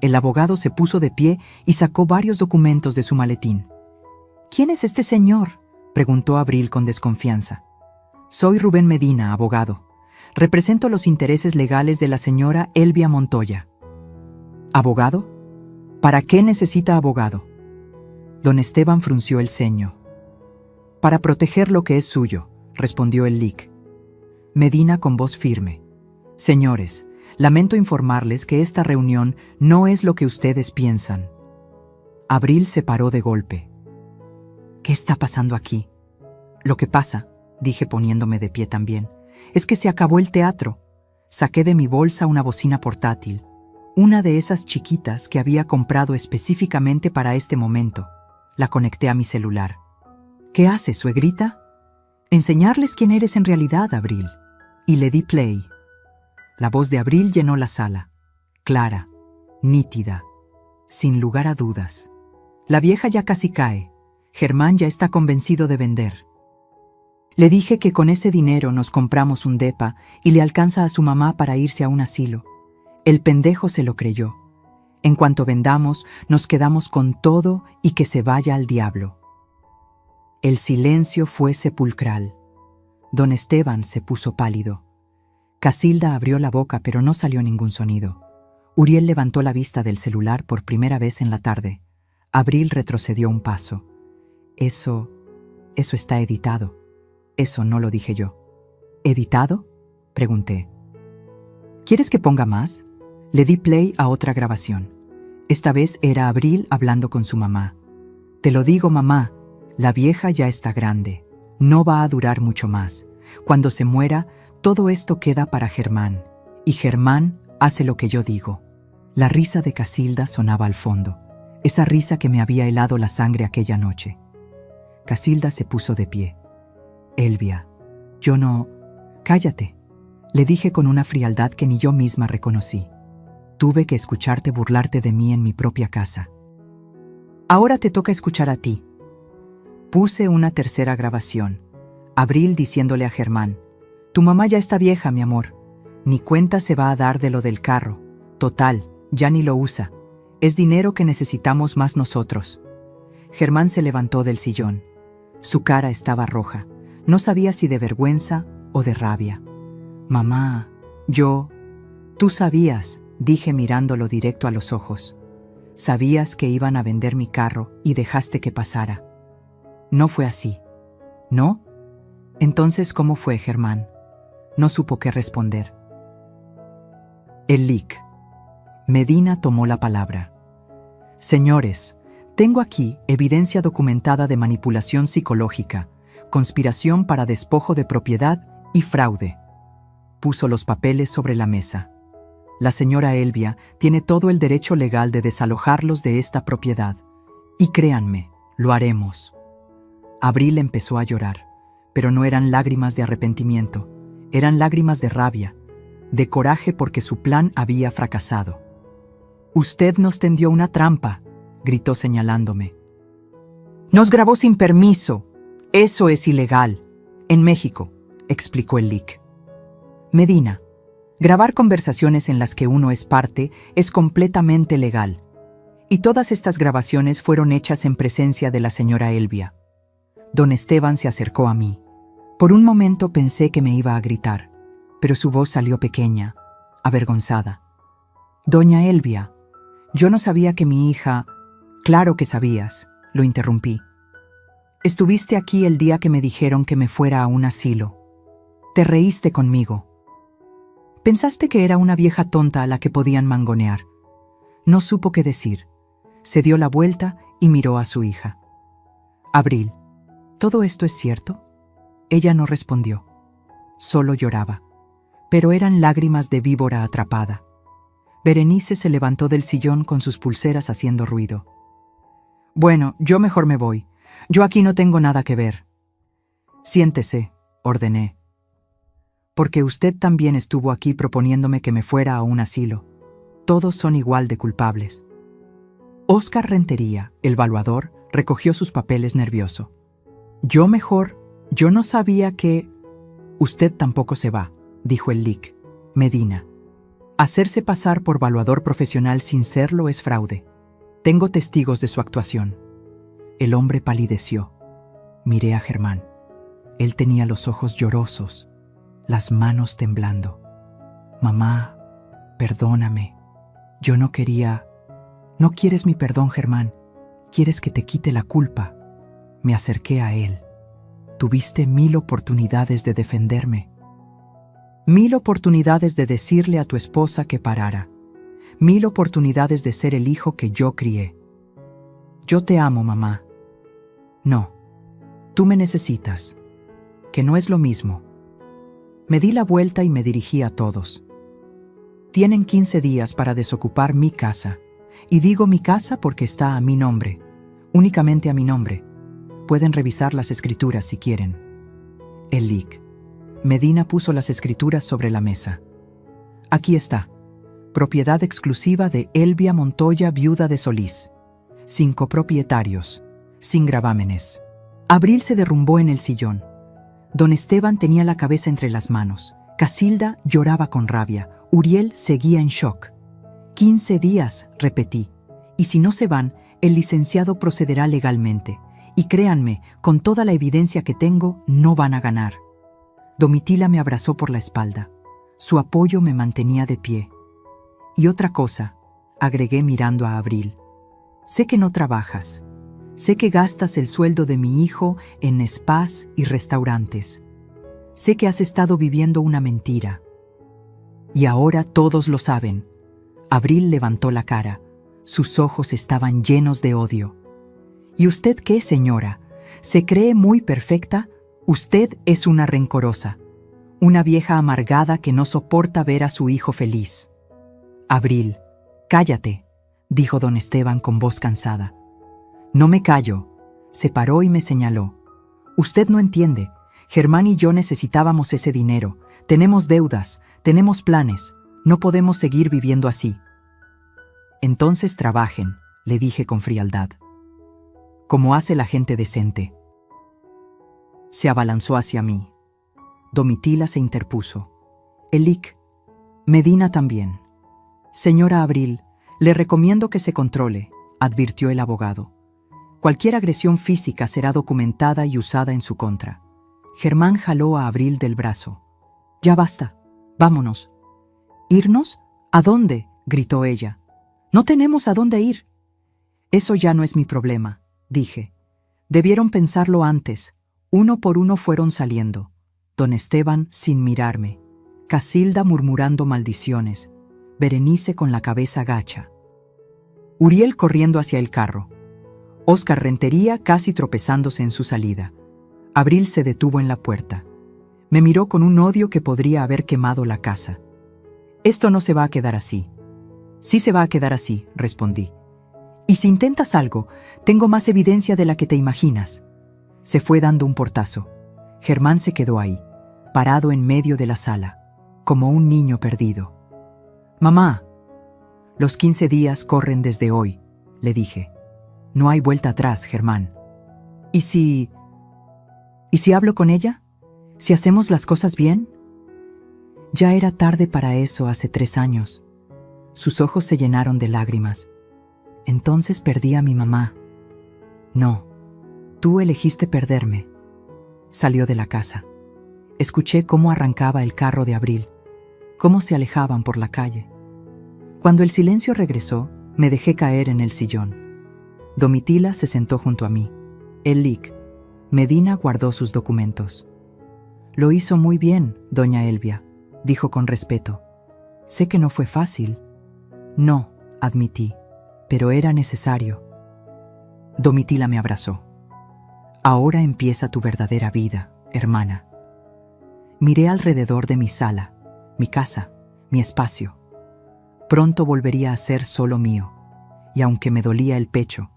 El abogado se puso de pie y sacó varios documentos de su maletín. ¿Quién es este señor?, preguntó Abril con desconfianza. Soy Rubén Medina, abogado. Represento los intereses legales de la señora Elvia Montoya. ¿Abogado? ¿Para qué necesita abogado? Don Esteban frunció el ceño. Para proteger lo que es suyo, respondió el lic. Medina con voz firme. Señores, lamento informarles que esta reunión no es lo que ustedes piensan. Abril se paró de golpe. ¿Qué está pasando aquí? Lo que pasa, dije poniéndome de pie también, es que se acabó el teatro. Saqué de mi bolsa una bocina portátil, una de esas chiquitas que había comprado específicamente para este momento. La conecté a mi celular. ¿Qué haces, suegrita? Enseñarles quién eres en realidad, Abril. Y le di play. La voz de Abril llenó la sala. Clara, nítida, sin lugar a dudas. La vieja ya casi cae. Germán ya está convencido de vender. Le dije que con ese dinero nos compramos un depa y le alcanza a su mamá para irse a un asilo. El pendejo se lo creyó. En cuanto vendamos, nos quedamos con todo y que se vaya al diablo. El silencio fue sepulcral. Don Esteban se puso pálido. Casilda abrió la boca, pero no salió ningún sonido. Uriel levantó la vista del celular por primera vez en la tarde. Abril retrocedió un paso. Eso está editado. Eso no lo dije yo. ¿Editado?, pregunté. ¿Quieres que ponga más? Le di play a otra grabación. Esta vez era Abril hablando con su mamá. Te lo digo, mamá, la vieja ya está grande. No va a durar mucho más. Cuando se muera, Todo esto queda para Germán, y Germán hace lo que yo digo. La risa de Casilda sonaba al fondo, esa risa que me había helado la sangre aquella noche. Casilda se puso de pie. Elvia, yo no... Cállate, le dije con una frialdad que ni yo misma reconocí. Tuve que escucharte burlarte de mí en mi propia casa. Ahora te toca escuchar a ti. Puse una tercera grabación. Abril diciéndole a Germán: tu mamá ya está vieja, mi amor. Ni cuenta se va a dar de lo del carro. Total, ya ni lo usa. Es dinero que necesitamos más nosotros. Germán se levantó del sillón. Su cara estaba roja. No sabía si de vergüenza o de rabia. Mamá, tú sabías, dije mirándolo directo a los ojos. Sabías que iban a vender mi carro y dejaste que pasara. No fue así. ¿No? Entonces, ¿cómo fue, Germán? No supo qué responder. El LIC. Medina tomó la palabra. Señores, tengo aquí evidencia documentada de manipulación psicológica, conspiración para despojo de propiedad y fraude. Puso los papeles sobre la mesa. La señora Elvia tiene todo el derecho legal de desalojarlos de esta propiedad. Y créanme, lo haremos. Abril empezó a llorar, pero no eran lágrimas de arrepentimiento, eran lágrimas de rabia, de coraje porque su plan había fracasado. «Usted nos tendió una trampa», gritó señalándome. «Nos grabó sin permiso. Eso es ilegal. En México», explicó el LIC. Medina, grabar conversaciones en las que uno es parte es completamente legal. Y todas estas grabaciones fueron hechas en presencia de la señora Elvia. Don Esteban se acercó a mí. Por un momento pensé que me iba a gritar, pero su voz salió pequeña, avergonzada. «Doña Elvia, yo no sabía que mi hija...» «Claro que sabías», lo interrumpí. «Estuviste aquí el día que me dijeron que me fuera a un asilo. Te reíste conmigo. Pensaste que era una vieja tonta a la que podían mangonear». No supo qué decir. Se dio la vuelta y miró a su hija. «Abril, ¿todo esto es cierto?» Ella no respondió. Solo lloraba. Pero eran lágrimas de víbora atrapada. Berenice se levantó del sillón con sus pulseras haciendo ruido. «Bueno, yo mejor me voy. Yo aquí no tengo nada que ver». «Siéntese», ordené. «Porque usted también estuvo aquí proponiéndome que me fuera a un asilo. Todos son igual de culpables». Óscar Rentería, el valuador, recogió sus papeles nervioso. Yo no sabía que... «Usted tampoco se va», dijo el LIC. «Medina, hacerse pasar por valuador profesional sin serlo es fraude. Tengo testigos de su actuación». El hombre palideció. Miré a Germán. Él tenía los ojos llorosos, las manos temblando. «Mamá, perdóname. Yo no quería...» «No quieres mi perdón, Germán. Quieres que te quite la culpa». Me acerqué a él. «Tuviste 1000 oportunidades de defenderme. 1000 oportunidades de decirle a tu esposa que parara. 1000 oportunidades de ser el hijo que yo crié. Yo te amo, mamá». «No, tú me necesitas, que no es lo mismo». Me di la vuelta y me dirigí a todos. «Tienen 15 días para desocupar mi casa. Y digo mi casa porque está a mi nombre, únicamente a mi nombre. Pueden revisar las escrituras si quieren». El LIC. Medina puso las escrituras sobre la mesa. «Aquí está. Propiedad exclusiva de Elvia Montoya, viuda de Solís. Sin copropietarios. Sin gravámenes». Abril se derrumbó en el sillón. Don Esteban tenía la cabeza entre las manos. Casilda lloraba con rabia. Uriel seguía en shock. 15 días, repetí. Y si no se van, el licenciado procederá legalmente. Y créanme, con toda la evidencia que tengo, no van a ganar. Domitila me abrazó por la espalda. Su apoyo me mantenía de pie. «Y otra cosa», agregué mirando a Abril. «Sé que no trabajas. Sé que gastas el sueldo de mi hijo en spas y restaurantes. Sé que has estado viviendo una mentira. Y ahora todos lo saben». Abril levantó la cara. Sus ojos estaban llenos de odio. «¿Y usted qué, señora? ¿Se cree muy perfecta? Usted es una rencorosa. una vieja amargada que no soporta ver a su hijo feliz. Abril, cállate, dijo don Esteban con voz cansada. No me callo, se paró y me señaló. Usted no entiende, Germán y yo necesitábamos ese dinero, tenemos deudas, tenemos planes, no podemos seguir viviendo así. Entonces trabajen, le dije con frialdad. Como hace la gente decente. Se abalanzó hacia mí. Domitila se interpuso. Elic, Medina también. Señora Abril, le recomiendo que se controle, advirtió el abogado. Cualquier agresión física será documentada y usada en su contra. Germán jaló a Abril del brazo. Ya basta, vámonos. ¿Irnos? ¿A dónde?, gritó ella. No tenemos a dónde ir. Eso ya no es mi problema, dije. Debieron pensarlo antes. Uno por uno fueron saliendo. Don Esteban sin mirarme. Casilda murmurando maldiciones. Berenice con la cabeza gacha. Uriel corriendo hacia el carro. Óscar Rentería casi tropezándose en su salida. Abril se detuvo en la puerta. Me miró con un odio que podría haber quemado la casa. Esto no se va a quedar así. Sí se va a quedar así, respondí. Y si intentas algo, tengo más evidencia de la que te imaginas. Se fue dando un portazo. Germán se quedó ahí, parado en medio de la sala, como un niño perdido. Mamá, los 15 días corren desde hoy, le dije. No hay vuelta atrás, Germán. ¿Y si hablo con ella? ¿Si hacemos las cosas bien? Ya era tarde para eso hace 3 años. Sus ojos se llenaron de lágrimas. Entonces perdí a mi mamá. No, tú elegiste perderme. Salió de la casa. Escuché cómo arrancaba el carro de Abril, cómo se alejaban por la calle. Cuando el silencio regresó, me dejé caer en el sillón. Domitila se sentó junto a mí. Elic, Medina guardó sus documentos. Lo hizo muy bien, doña Elvia, dijo con respeto. Sé que no fue fácil. No, admití, pero era necesario. Domitila me abrazó. Ahora empieza tu verdadera vida, hermana. Miré alrededor de mi sala, mi casa, mi espacio. Pronto volvería a ser solo mío, y aunque me dolía el pecho,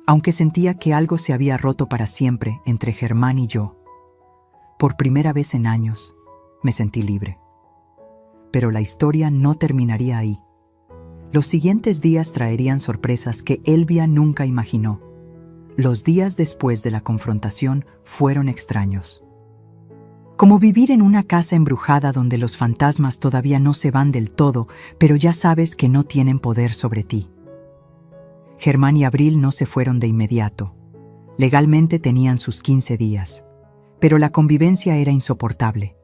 aunque sentía que algo se había roto para siempre entre Germán y yo, por primera vez en años me sentí libre. Pero la historia no terminaría ahí. Los siguientes días traerían sorpresas que Elvia nunca imaginó. Los días después de la confrontación fueron extraños. Como vivir en una casa embrujada donde los fantasmas todavía no se van del todo, pero ya sabes que no tienen poder sobre ti. Germán y Abril no se fueron de inmediato. Legalmente tenían sus 15 días, pero la convivencia era insoportable.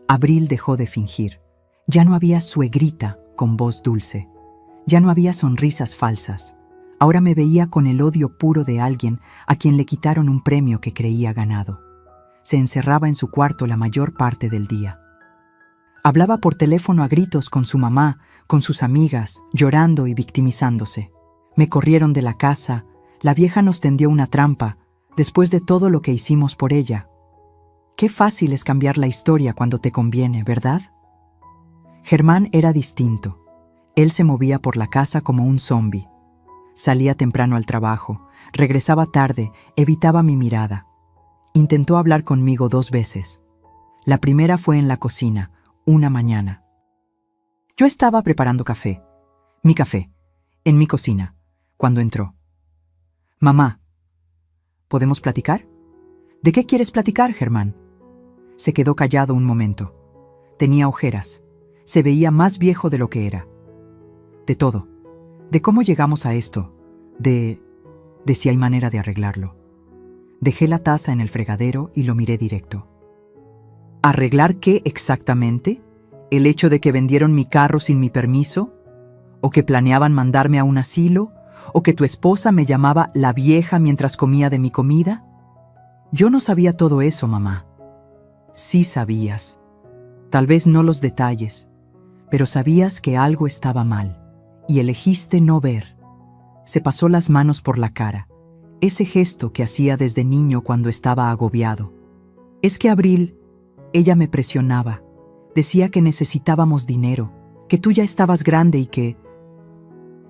Abril dejó de fingir. Ya no había suegrita con voz dulce. Ya no había sonrisas falsas. Ahora me veía con el odio puro de alguien a quien le quitaron un premio que creía ganado. Se encerraba en su cuarto la mayor parte del día. Hablaba por teléfono a gritos con su mamá, con sus amigas, llorando y victimizándose. Me corrieron de la casa, la vieja nos tendió una trampa, después de todo lo que hicimos por ella. Qué fácil es cambiar la historia cuando te conviene, ¿verdad? Germán era distinto. Él se movía por la casa como un zombi. Salía temprano al trabajo, regresaba tarde, evitaba mi mirada. Intentó hablar conmigo 2 veces. La primera fue en la cocina, una mañana. Yo estaba preparando café, mi café, en mi cocina, cuando entró. Mamá, ¿podemos platicar? ¿De qué quieres platicar, Germán? Se quedó callado un momento. Tenía ojeras. Se veía más viejo de lo que era. De todo. De cómo llegamos a esto. De si hay manera de arreglarlo. Dejé la taza en el fregadero y lo miré directo. ¿Arreglar qué exactamente? ¿El hecho de que vendieron mi carro sin mi permiso? ¿O que planeaban mandarme a un asilo? ¿O que tu esposa me llamaba la vieja mientras comía de mi comida? Yo no sabía todo eso, mamá. Sí sabías. Tal vez no los detalles, pero sabías que algo estaba mal, y elegiste no ver. Se pasó las manos por la cara, ese gesto que hacía desde niño cuando estaba agobiado. Es que Abril, ella me presionaba, Decía que necesitábamos dinero, que tú ya estabas grande y que...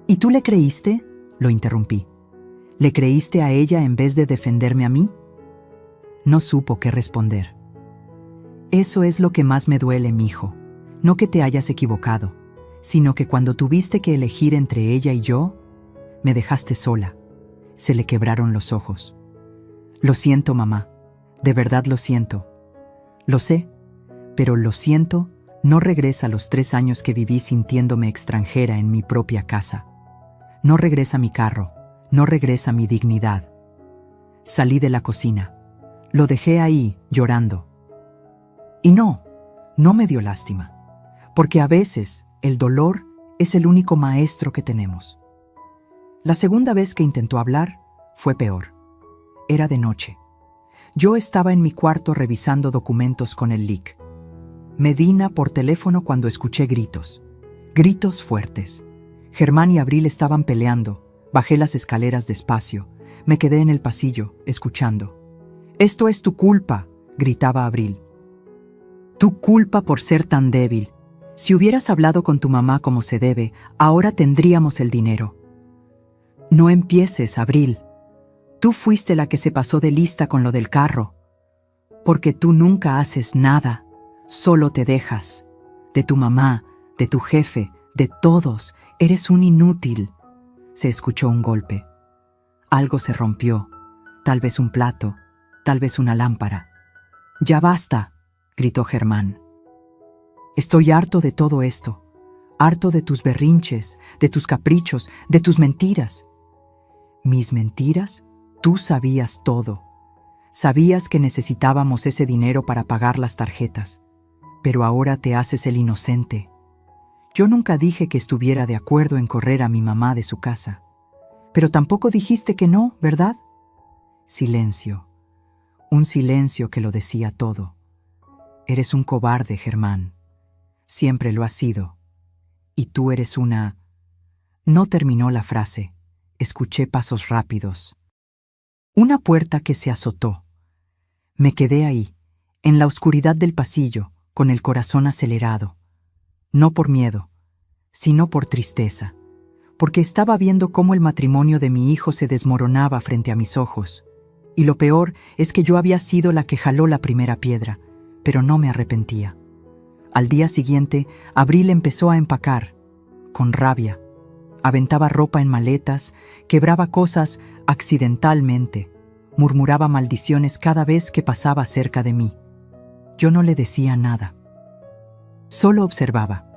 ¿Y tú le creíste?, lo interrumpí. ¿Le creíste a ella en vez de defenderme a mí? No supo qué responder. Eso es lo que más me duele, mijo. No que te hayas equivocado, sino que cuando tuviste que elegir entre ella y yo, me dejaste sola. Se le quebraron los ojos. Lo siento, mamá. De verdad lo siento. Lo sé, pero lo siento no regresa a los 3 años que viví sintiéndome extranjera en mi propia casa. No regresa mi carro, no regresa mi dignidad. Salí de la cocina. Lo dejé ahí, llorando. Y no me dio lástima, porque a veces el dolor es el único maestro que tenemos. La segunda vez que intentó hablar fue peor. Era de noche. Yo estaba en mi cuarto revisando documentos con el LIC. Medina por teléfono cuando escuché gritos. Gritos fuertes. Germán y Abril estaban peleando. Bajé las escaleras despacio. Me quedé en el pasillo, escuchando. «Esto es tu culpa», gritaba Abril. «Tu culpa por ser tan débil. Si hubieras hablado con tu mamá como se debe, ahora tendríamos el dinero». «No empieces, Abril. Tú fuiste la que se pasó de lista con lo del carro. Porque tú nunca haces nada, solo te dejas. De tu mamá, de tu jefe, de todos, eres un inútil». Se escuchó un golpe. Algo se rompió, tal vez un plato, tal vez una lámpara. «Ya basta», gritó Germán. «Estoy harto de todo esto, harto de tus berrinches, de tus caprichos, de tus mentiras». «¿Mis mentiras? Tú sabías todo. Sabías que necesitábamos ese dinero para pagar las tarjetas, pero ahora te haces el inocente. Yo nunca dije que estuviera de acuerdo en correr a mi mamá de su casa. Pero tampoco dijiste que no, ¿verdad?» Silencio. Un silencio que lo decía todo. «Eres un cobarde, Germán. Siempre lo has sido. Y tú eres una...» No terminó la frase. Escuché pasos rápidos. Una puerta que se azotó. Me quedé ahí, en la oscuridad del pasillo, con el corazón acelerado. No por miedo, sino por tristeza, porque estaba viendo cómo el matrimonio de mi hijo se desmoronaba frente a mis ojos. Y lo peor es que yo había sido la que jaló la primera piedra, pero no me arrepentía. Al día siguiente, Abril empezó a empacar, con rabia. Aventaba ropa en maletas, quebraba cosas accidentalmente, murmuraba maldiciones cada vez que pasaba cerca de mí. Yo no le decía nada. Solo observaba,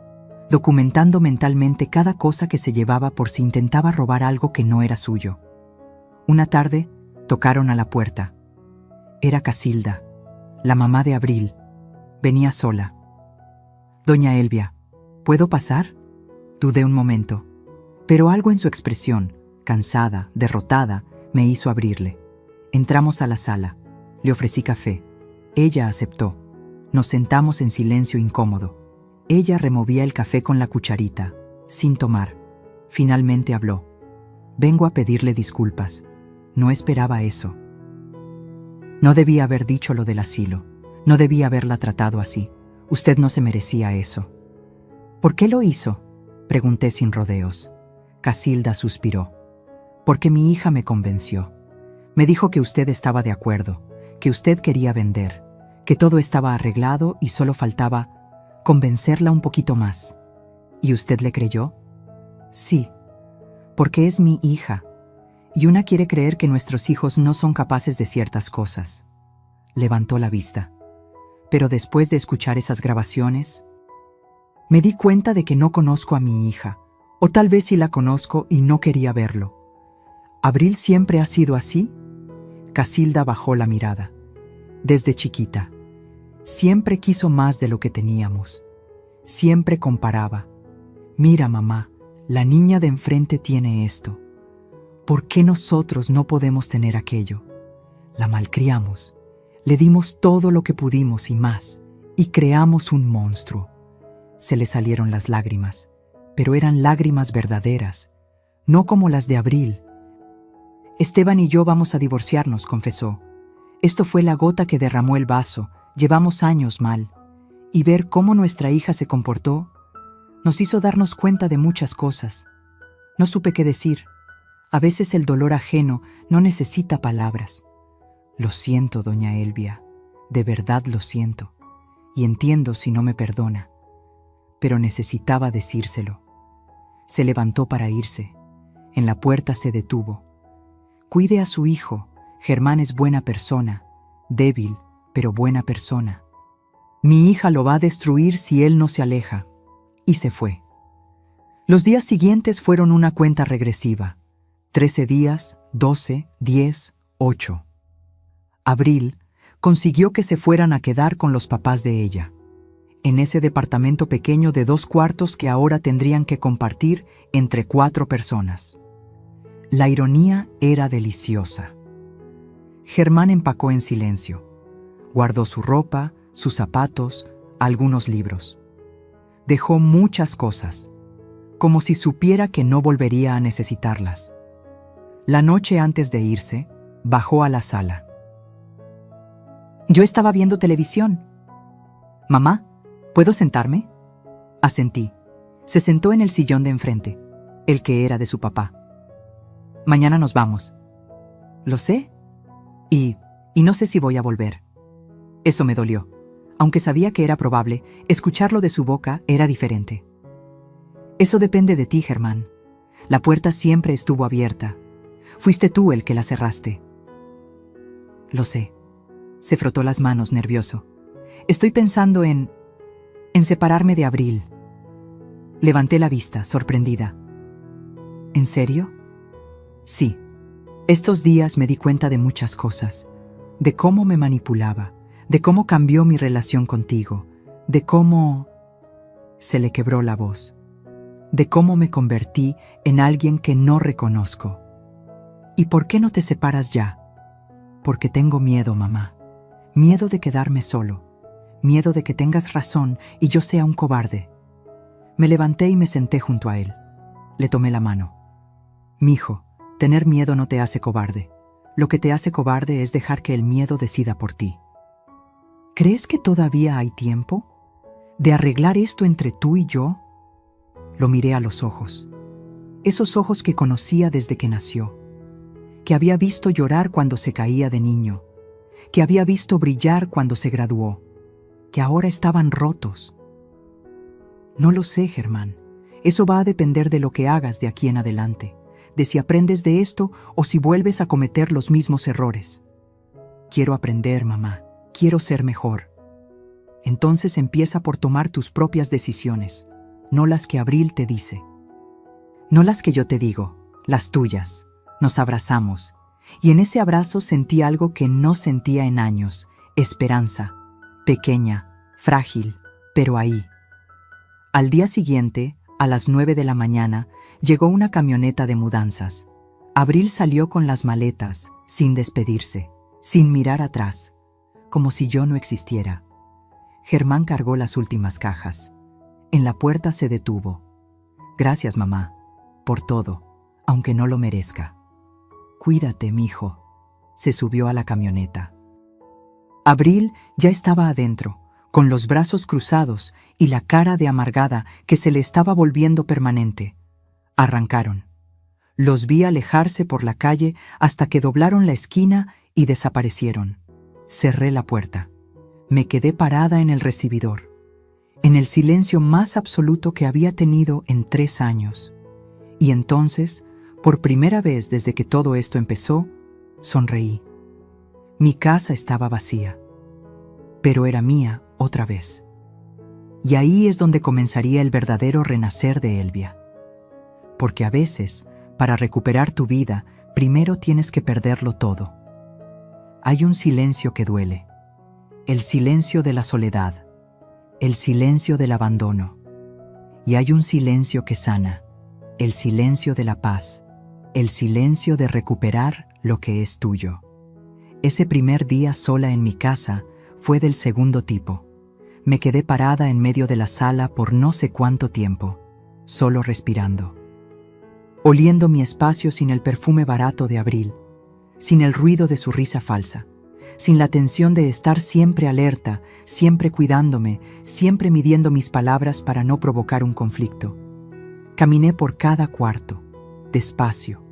documentando mentalmente cada cosa que se llevaba por si intentaba robar algo que no era suyo. Una tarde, tocaron a la puerta. Era Casilda, la mamá de Abril. Venía sola. «Doña Elvia, ¿puedo pasar?». Dudé un momento, pero algo en su expresión, cansada, derrotada, me hizo abrirle. Entramos a la sala. Le ofrecí café. Ella aceptó. Nos sentamos en silencio incómodo. Ella removía el café con la cucharita, sin tomar. Finalmente habló. «Vengo a pedirle disculpas. No esperaba eso. No debía haber dicho lo del asilo. No debía haberla tratado así. Usted no se merecía eso». «¿Por qué lo hizo?», pregunté sin rodeos. Casilda suspiró. «Porque mi hija me convenció. Me dijo que usted estaba de acuerdo, que usted quería vender, que todo estaba arreglado y solo faltaba convencerla un poquito más». «¿Y usted le creyó?». «Sí, porque es mi hija, y una quiere creer que nuestros hijos no son capaces de ciertas cosas». Levantó la vista. Pero después de escuchar esas grabaciones, me di cuenta de que no conozco a mi hija, o tal vez sí la conozco y no quería verlo. ¿Abril siempre ha sido así? Casilda bajó la mirada. Desde chiquita. Siempre quiso más de lo que teníamos. Siempre comparaba. «Mira, mamá, la niña de enfrente tiene esto. ¿Por qué nosotros no podemos tener aquello?». La malcriamos. Le dimos todo lo que pudimos y más, y creamos un monstruo. Se le salieron las lágrimas, pero eran lágrimas verdaderas, no como las de Abril. «Esteban y yo vamos a divorciarnos», confesó. «Esto fue la gota que derramó el vaso, llevamos años mal. Y ver cómo nuestra hija se comportó nos hizo darnos cuenta de muchas cosas. No supe qué decir. A veces el dolor ajeno no necesita palabras. Lo siento, doña Elvia, de verdad lo siento, y entiendo si no me perdona. Pero necesitaba decírselo. Se levantó para irse. En la puerta se detuvo. Cuide a su hijo. Germán es buena persona, débil, pero buena persona. Mi hija lo va a destruir si él no se aleja. Y se fue. Los días siguientes fueron una cuenta regresiva. 13 días, 12, 10, 8. Abril consiguió que se fueran a quedar con los papás de ella, en ese departamento pequeño de 2 cuartos que ahora tendrían que compartir entre 4 personas. La ironía era deliciosa. Germán empacó en silencio. Guardó su ropa, sus zapatos, algunos libros. Dejó muchas cosas, como si supiera que no volvería a necesitarlas. La noche antes de irse, bajó a la sala. Yo estaba viendo televisión. Mamá, ¿puedo sentarme? Asentí. Se sentó en el sillón de enfrente, el que era de su papá. Mañana nos vamos. Lo sé. Y no sé si voy a volver. Eso me dolió. Aunque sabía que era probable, escucharlo de su boca era diferente. Eso depende de ti, Germán. La puerta siempre estuvo abierta. Fuiste tú el que la cerraste. Lo sé. Se frotó las manos, nervioso. Estoy pensando en separarme de Abril. Levanté la vista, sorprendida. ¿En serio? Sí. Estos días me di cuenta de muchas cosas. De cómo me manipulaba, de cómo cambió mi relación contigo, de cómo... Se le quebró la voz. De cómo me convertí en alguien que no reconozco. ¿Y por qué no te separas ya? Porque tengo miedo, mamá. Miedo de quedarme solo. Miedo de que tengas razón y yo sea un cobarde. Me levanté y me senté junto a él. Le tomé la mano. Mijo, tener miedo no te hace cobarde. Lo que te hace cobarde es dejar que el miedo decida por ti. ¿Crees que todavía hay tiempo de arreglar esto entre tú y yo? Lo miré a los ojos. Esos ojos que conocía desde que nació. Que había visto llorar cuando se caía de niño. Que había visto brillar cuando se graduó. Que ahora estaban rotos. No lo sé, Germán. Eso va a depender de lo que hagas de aquí en adelante. De si aprendes de esto o si vuelves a cometer los mismos errores. Quiero aprender, mamá. Quiero ser mejor. Entonces empieza por tomar tus propias decisiones, no las que Abril te dice. No las que yo te digo, las tuyas. Nos abrazamos, y en ese abrazo sentí algo que no sentía en años, esperanza, pequeña, frágil, pero ahí. Al día siguiente, a las 9 de la mañana, llegó una camioneta de mudanzas. Abril salió con las maletas, sin despedirse, sin mirar atrás, como si yo no existiera. Germán cargó las últimas cajas. En la puerta se detuvo. Gracias, mamá, por todo, aunque no lo merezca. Cuídate, mijo. Se subió a la camioneta. Abril ya estaba adentro, con los brazos cruzados y la cara de amargada que se le estaba volviendo permanente. Arrancaron. Los vi alejarse por la calle hasta que doblaron la esquina y desaparecieron. Cerré la puerta. Me quedé parada en el recibidor, en el silencio más absoluto que había tenido en 3 años. Y entonces, por primera vez desde que todo esto empezó, sonreí. Mi casa estaba vacía, pero era mía otra vez. Y ahí es donde comenzaría el verdadero renacer de Elvia. Porque a veces, para recuperar tu vida, primero tienes que perderlo todo. Hay un silencio que duele. El silencio de la soledad. El silencio del abandono. Y hay un silencio que sana. El silencio de la paz. El silencio de recuperar lo que es tuyo. Ese primer día sola en mi casa fue del segundo tipo. Me quedé parada en medio de la sala por no sé cuánto tiempo, solo respirando. Oliendo mi espacio sin el perfume barato de Abril, sin el ruido de su risa falsa, sin la tensión de estar siempre alerta, siempre cuidándome, siempre midiendo mis palabras para no provocar un conflicto. Caminé por cada cuarto, despacio,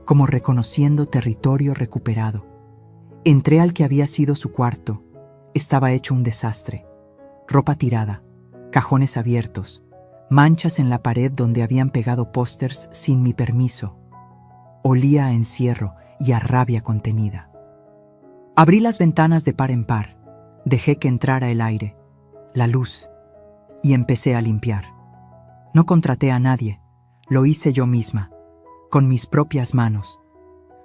como reconociendo territorio recuperado. Entré al que había sido su cuarto. Estaba hecho un desastre. Ropa tirada, cajones abiertos, manchas en la pared donde habían pegado pósters sin mi permiso. Olía a encierro y a rabia contenida. Abrí las ventanas de par en par, dejé que entrara el aire, la luz, y empecé a limpiar. No contraté a nadie, lo hice yo misma, con mis propias manos,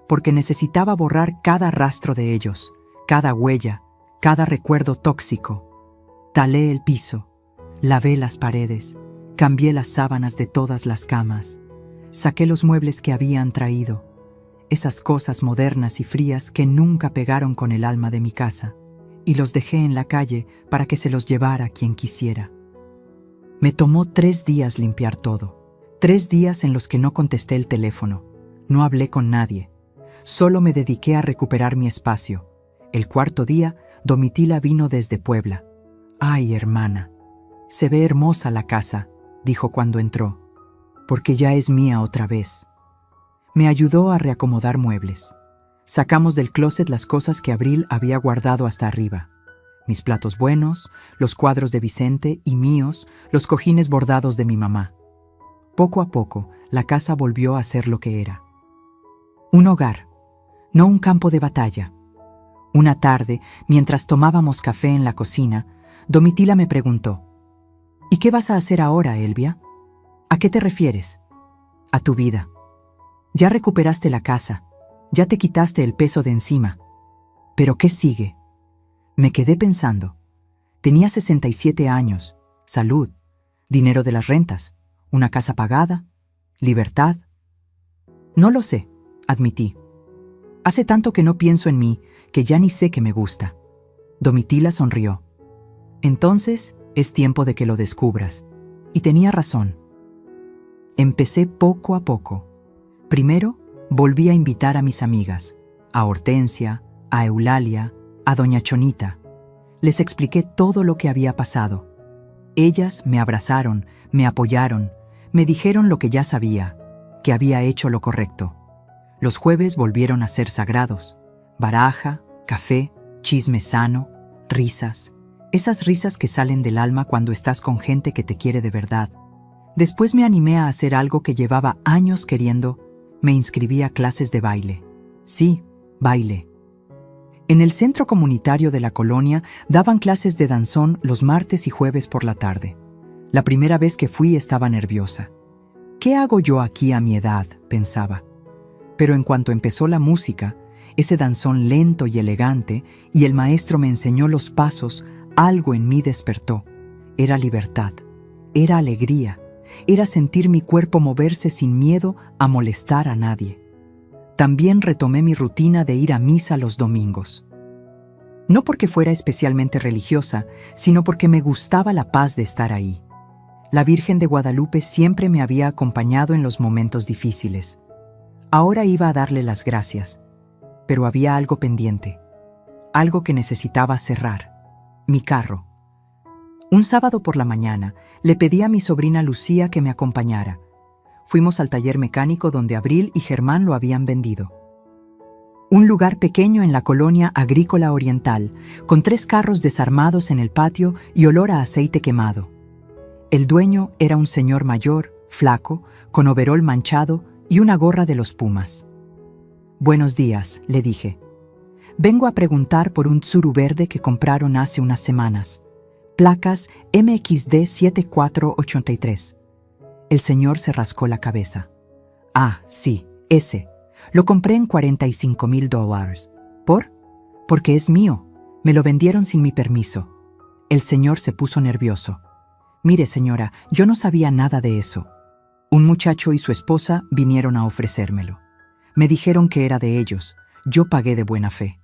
porque necesitaba borrar cada rastro de ellos, cada huella, cada recuerdo tóxico. Talé el piso, lavé las paredes, cambié las sábanas de todas las camas, saqué los muebles que habían traído, esas cosas modernas y frías que nunca pegaron con el alma de mi casa, y los dejé en la calle para que se los llevara quien quisiera. Me tomó 3 días limpiar todo, 3 días en los que no contesté el teléfono, no hablé con nadie, solo me dediqué a recuperar mi espacio. El 4.º día, Domitila vino desde Puebla. «Ay, hermana, se ve hermosa la casa», dijo cuando entró, «porque ya es mía otra vez». Me ayudó a reacomodar muebles. Sacamos del closet las cosas que Abril había guardado hasta arriba. Mis platos buenos, los cuadros de Vicente y míos, los cojines bordados de mi mamá. Poco a poco, la casa volvió a ser lo que era. Un hogar, no un campo de batalla. Una tarde, mientras tomábamos café en la cocina, Domitila me preguntó: «¿Y qué vas a hacer ahora, Elvia? ¿A qué te refieres?» «A tu vida. Ya recuperaste la casa, ya te quitaste el peso de encima. ¿Pero qué sigue?» Me quedé pensando. Tenía 67 años, salud, dinero de las rentas, una casa pagada, libertad. «No lo sé», admití. «Hace tanto que no pienso en mí que ya ni sé qué me gusta». Domitila sonrió. «Entonces es tiempo de que lo descubras». Y tenía razón. Empecé poco a poco. Primero, volví a invitar a mis amigas, a Hortensia, a Eulalia, a doña Chonita. Les expliqué todo lo que había pasado. Ellas me abrazaron, me apoyaron, me dijeron lo que ya sabía, que había hecho lo correcto. Los jueves volvieron a ser sagrados. Baraja, café, chisme sano, risas. Esas risas que salen del alma cuando estás con gente que te quiere de verdad. Después me animé a hacer algo que llevaba años queriendo. Me inscribí a clases de baile. Sí, baile. En el centro comunitario de la colonia daban clases de danzón los martes y jueves por la tarde. La primera vez que fui estaba nerviosa. «¿Qué hago yo aquí a mi edad?», pensaba. Pero en cuanto empezó la música, ese danzón lento y elegante, y el maestro me enseñó los pasos, algo en mí despertó. Era libertad, era alegría, era sentir mi cuerpo moverse sin miedo a molestar a nadie. También retomé mi rutina de ir a misa los domingos. No porque fuera especialmente religiosa, sino porque me gustaba la paz de estar ahí. La Virgen de Guadalupe siempre me había acompañado en los momentos difíciles. Ahora iba a darle las gracias, pero había algo pendiente, algo que necesitaba cerrar: mi carro. Un sábado por la mañana le pedí a mi sobrina Lucía que me acompañara. Fuimos al taller mecánico donde Abril y Germán lo habían vendido. Un lugar pequeño en la colonia agrícola oriental, con 3 carros desarmados en el patio y olor a aceite quemado. El dueño era un señor mayor, flaco, con overol manchado y una gorra de los Pumas. «Buenos días», le dije. «Vengo a preguntar por un Tsuru verde que compraron hace unas semanas. Placas MXD 7483. El señor se rascó la cabeza. «Ah, sí, ese. Lo compré en $45,000. ¿Por? Porque es mío. Me lo vendieron sin mi permiso». El señor se puso nervioso. «Mire, señora, yo no sabía nada de eso. Un muchacho y su esposa vinieron a ofrecérmelo. Me dijeron que era de ellos. Yo pagué de buena fe».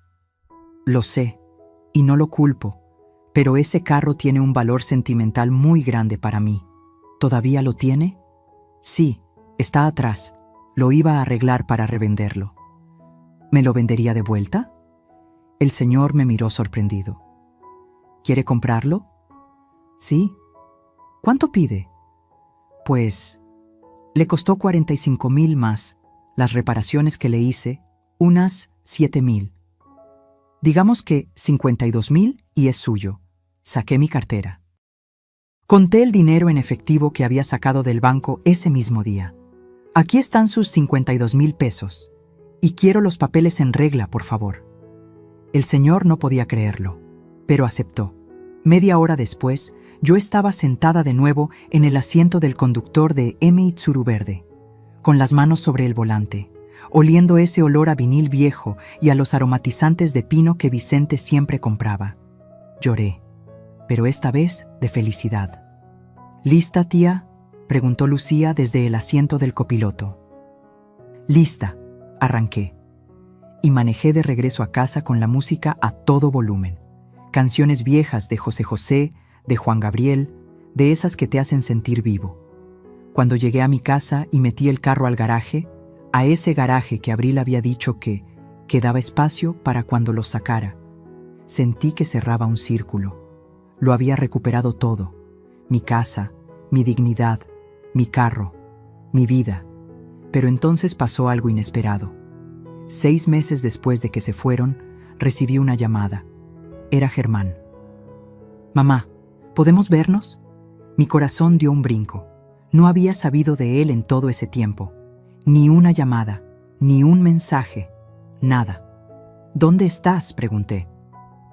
«Lo sé, y no lo culpo, pero ese carro tiene un valor sentimental muy grande para mí». «¿Todavía lo tiene?» «Sí, está atrás. Lo iba a arreglar para revenderlo». «¿Me lo vendería de vuelta?» El señor me miró sorprendido. ¿Quiere comprarlo? Sí. ¿Cuánto pide? Pues, le costó 45,000 más las reparaciones que le hice, unas 7,000. Digamos que 52,000 y es suyo. Saqué mi cartera. Conté el dinero en efectivo que había sacado del banco ese mismo día. Aquí están sus 52,000 pesos. Y quiero los papeles en regla, por favor. El señor no podía creerlo, pero aceptó. Media hora después, yo estaba sentada de nuevo en el asiento del conductor de M-Itsuru verde, con las manos sobre el volante, oliendo ese olor a vinil viejo y a los aromatizantes de pino que Vicente siempre compraba. Lloré, pero esta vez de felicidad. ¿Lista, tía?, preguntó Lucía desde el asiento del copiloto. Lista, arranqué. Y manejé de regreso a casa con la música a todo volumen. Canciones viejas de José José, de Juan Gabriel, de esas que te hacen sentir vivo. Cuando llegué a mi casa y metí el carro al garaje, a ese garaje que Abril había dicho que quedaba espacio para cuando lo sacara, sentí que cerraba un círculo. Lo había recuperado todo: mi casa, mi dignidad, mi carro, mi vida. Pero entonces pasó algo inesperado. 6 meses después de que se fueron, recibí una llamada. Era Germán. Mamá, ¿podemos vernos? Mi corazón dio un brinco. No había sabido de él en todo ese tiempo. Ni una llamada, ni un mensaje, nada. ¿Dónde estás?, pregunté.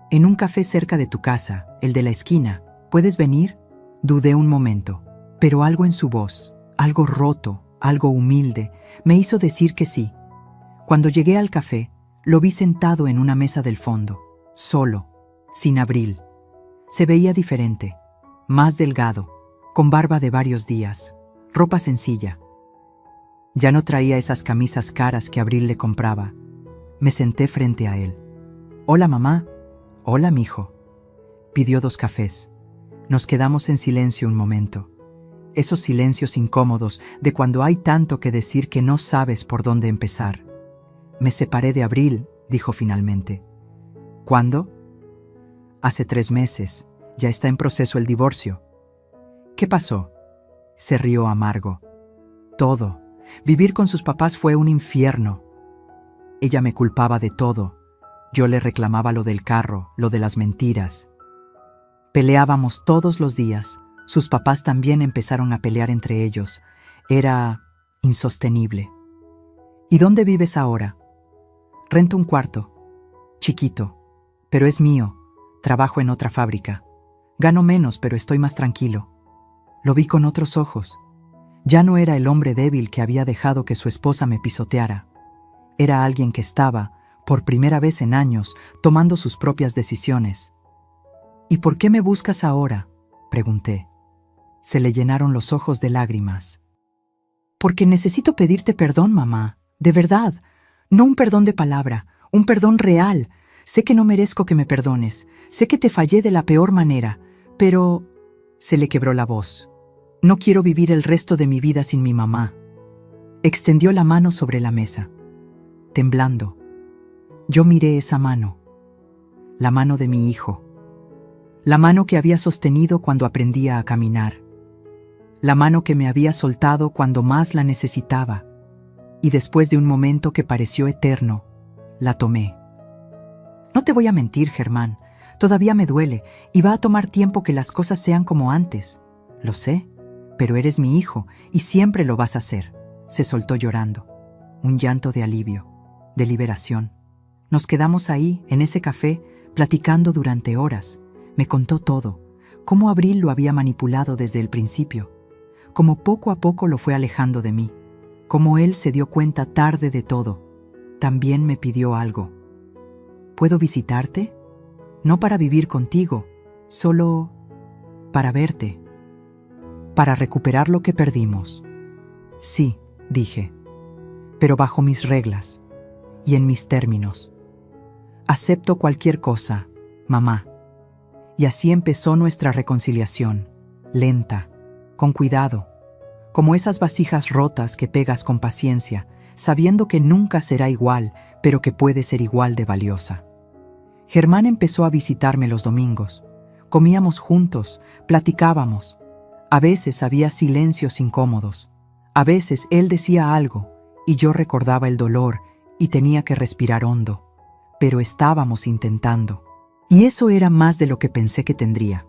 En un café cerca de tu casa, el de la esquina. ¿Puedes venir? Dudé un momento, pero algo en su voz, algo roto, algo humilde, me hizo decir que sí. Cuando llegué al café, lo vi sentado en una mesa del fondo, solo, sin Abril. Se veía diferente, más delgado, con barba de varios días, ropa sencilla. Ya no traía esas camisas caras que Abril le compraba. Me senté frente a él. «Hola, mamá». «Hola, mijo». Pidió 2 cafés. Nos quedamos en silencio un momento. Esos silencios incómodos de cuando hay tanto que decir que no sabes por dónde empezar. «Me separé de Abril», dijo finalmente. «¿Cuándo?» «Hace 3 meses. Ya está en proceso el divorcio». «¿Qué pasó?» Se rió amargo. «Todo. Vivir con sus papás fue un infierno. Ella me culpaba de todo. Yo le reclamaba lo del carro, lo de las mentiras. Peleábamos todos los días. Sus papás también empezaron a pelear entre ellos. Era insostenible». «¿Y dónde vives ahora?» «Rento un cuarto. Chiquito. Pero es mío. Trabajo en otra fábrica. Gano menos, pero estoy más tranquilo». Lo vi con otros ojos. Ya no era el hombre débil que había dejado que su esposa me pisoteara. Era alguien que estaba, por primera vez en años, tomando sus propias decisiones. «¿Y por qué me buscas ahora?», pregunté. Se le llenaron los ojos de lágrimas. «Porque necesito pedirte perdón, mamá. De verdad. No un perdón de palabra, un perdón real. Sé que no merezco que me perdones. Sé que te fallé de la peor manera. Pero…» Se le quebró la voz. «No quiero vivir el resto de mi vida sin mi mamá». Extendió la mano sobre la mesa. Temblando, yo miré esa mano. La mano de mi hijo. La mano que había sostenido cuando aprendía a caminar. La mano que me había soltado cuando más la necesitaba. Y después de un momento que pareció eterno, la tomé. «No te voy a mentir, Germán. Todavía me duele y va a tomar tiempo que las cosas sean como antes. Lo sé, pero eres mi hijo y siempre lo vas a hacer». Se soltó llorando. Un llanto de alivio, de liberación. Nos quedamos ahí, en ese café, platicando durante horas. Me contó todo, cómo Abril lo había manipulado desde el principio, cómo poco a poco lo fue alejando de mí, cómo él se dio cuenta tarde de todo. También me pidió algo. «¿Puedo visitarte? No para vivir contigo, solo para verte, para recuperar lo que perdimos». «Sí», dije, «pero bajo mis reglas y en mis términos. Acepto cualquier cosa, mamá». Y así empezó nuestra reconciliación, lenta, con cuidado, como esas vasijas rotas que pegas con paciencia, sabiendo que nunca será igual, pero que puede ser igual de valiosa. Germán empezó a visitarme los domingos. Comíamos juntos, platicábamos. A veces había silencios incómodos. A veces él decía algo y yo recordaba el dolor y tenía que respirar hondo. Pero estábamos intentando. Y eso era más de lo que pensé que tendría.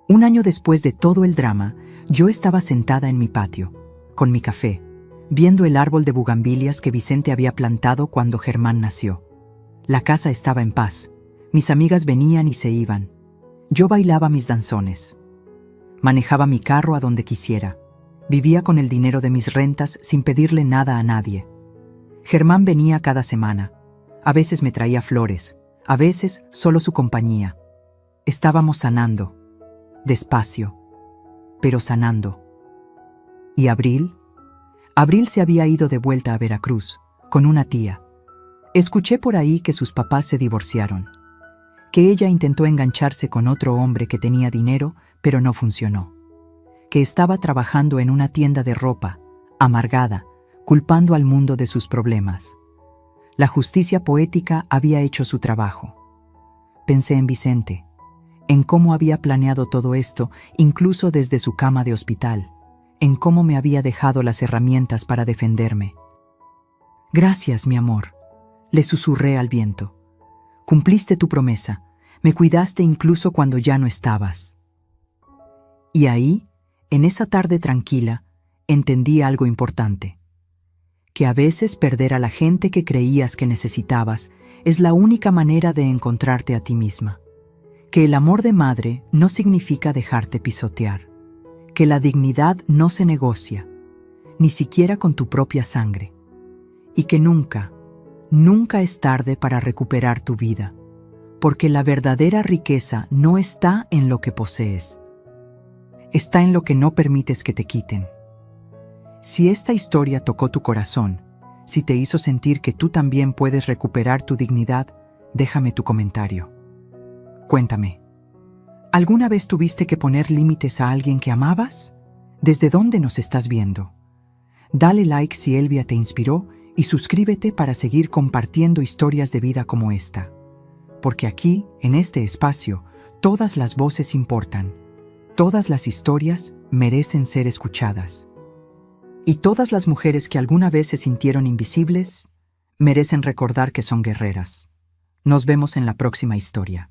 Un año después de todo el drama, yo estaba sentada en mi patio, con mi café, viendo el árbol de bugambilias que Vicente había plantado cuando Germán nació. La casa estaba en paz. Mis amigas venían y se iban. Yo bailaba mis danzones. Manejaba mi carro a donde quisiera. Vivía con el dinero de mis rentas sin pedirle nada a nadie. Germán venía cada semana. A veces me traía flores, a veces solo su compañía. Estábamos sanando, despacio, pero sanando. ¿Y Abril? Abril se había ido de vuelta a Veracruz, con una tía. Escuché por ahí que sus papás se divorciaron, que ella intentó engancharse con otro hombre que tenía dinero, pero no funcionó, que estaba trabajando en una tienda de ropa, amargada, culpando al mundo de sus problemas. La justicia poética había hecho su trabajo. Pensé en Vicente, en cómo había planeado todo esto, incluso desde su cama de hospital, en cómo me había dejado las herramientas para defenderme. «Gracias, mi amor», le susurré al viento. «Cumpliste tu promesa, me cuidaste incluso cuando ya no estabas». Y ahí, en esa tarde tranquila, entendí algo importante. Que a veces perder a la gente que creías que necesitabas es la única manera de encontrarte a ti misma. Que el amor de madre no significa dejarte pisotear. Que la dignidad no se negocia, ni siquiera con tu propia sangre. Y que nunca, nunca es tarde para recuperar tu vida, porque la verdadera riqueza no está en lo que posees. Está en lo que no permites que te quiten. Si esta historia tocó tu corazón, si te hizo sentir que tú también puedes recuperar tu dignidad, déjame tu comentario. Cuéntame, ¿alguna vez tuviste que poner límites a alguien que amabas? ¿Desde dónde nos estás viendo? Dale like si Elvia te inspiró y suscríbete para seguir compartiendo historias de vida como esta. Porque aquí, en este espacio, todas las voces importan. Todas las historias merecen ser escuchadas. Y todas las mujeres que alguna vez se sintieron invisibles merecen recordar que son guerreras. Nos vemos en la próxima historia.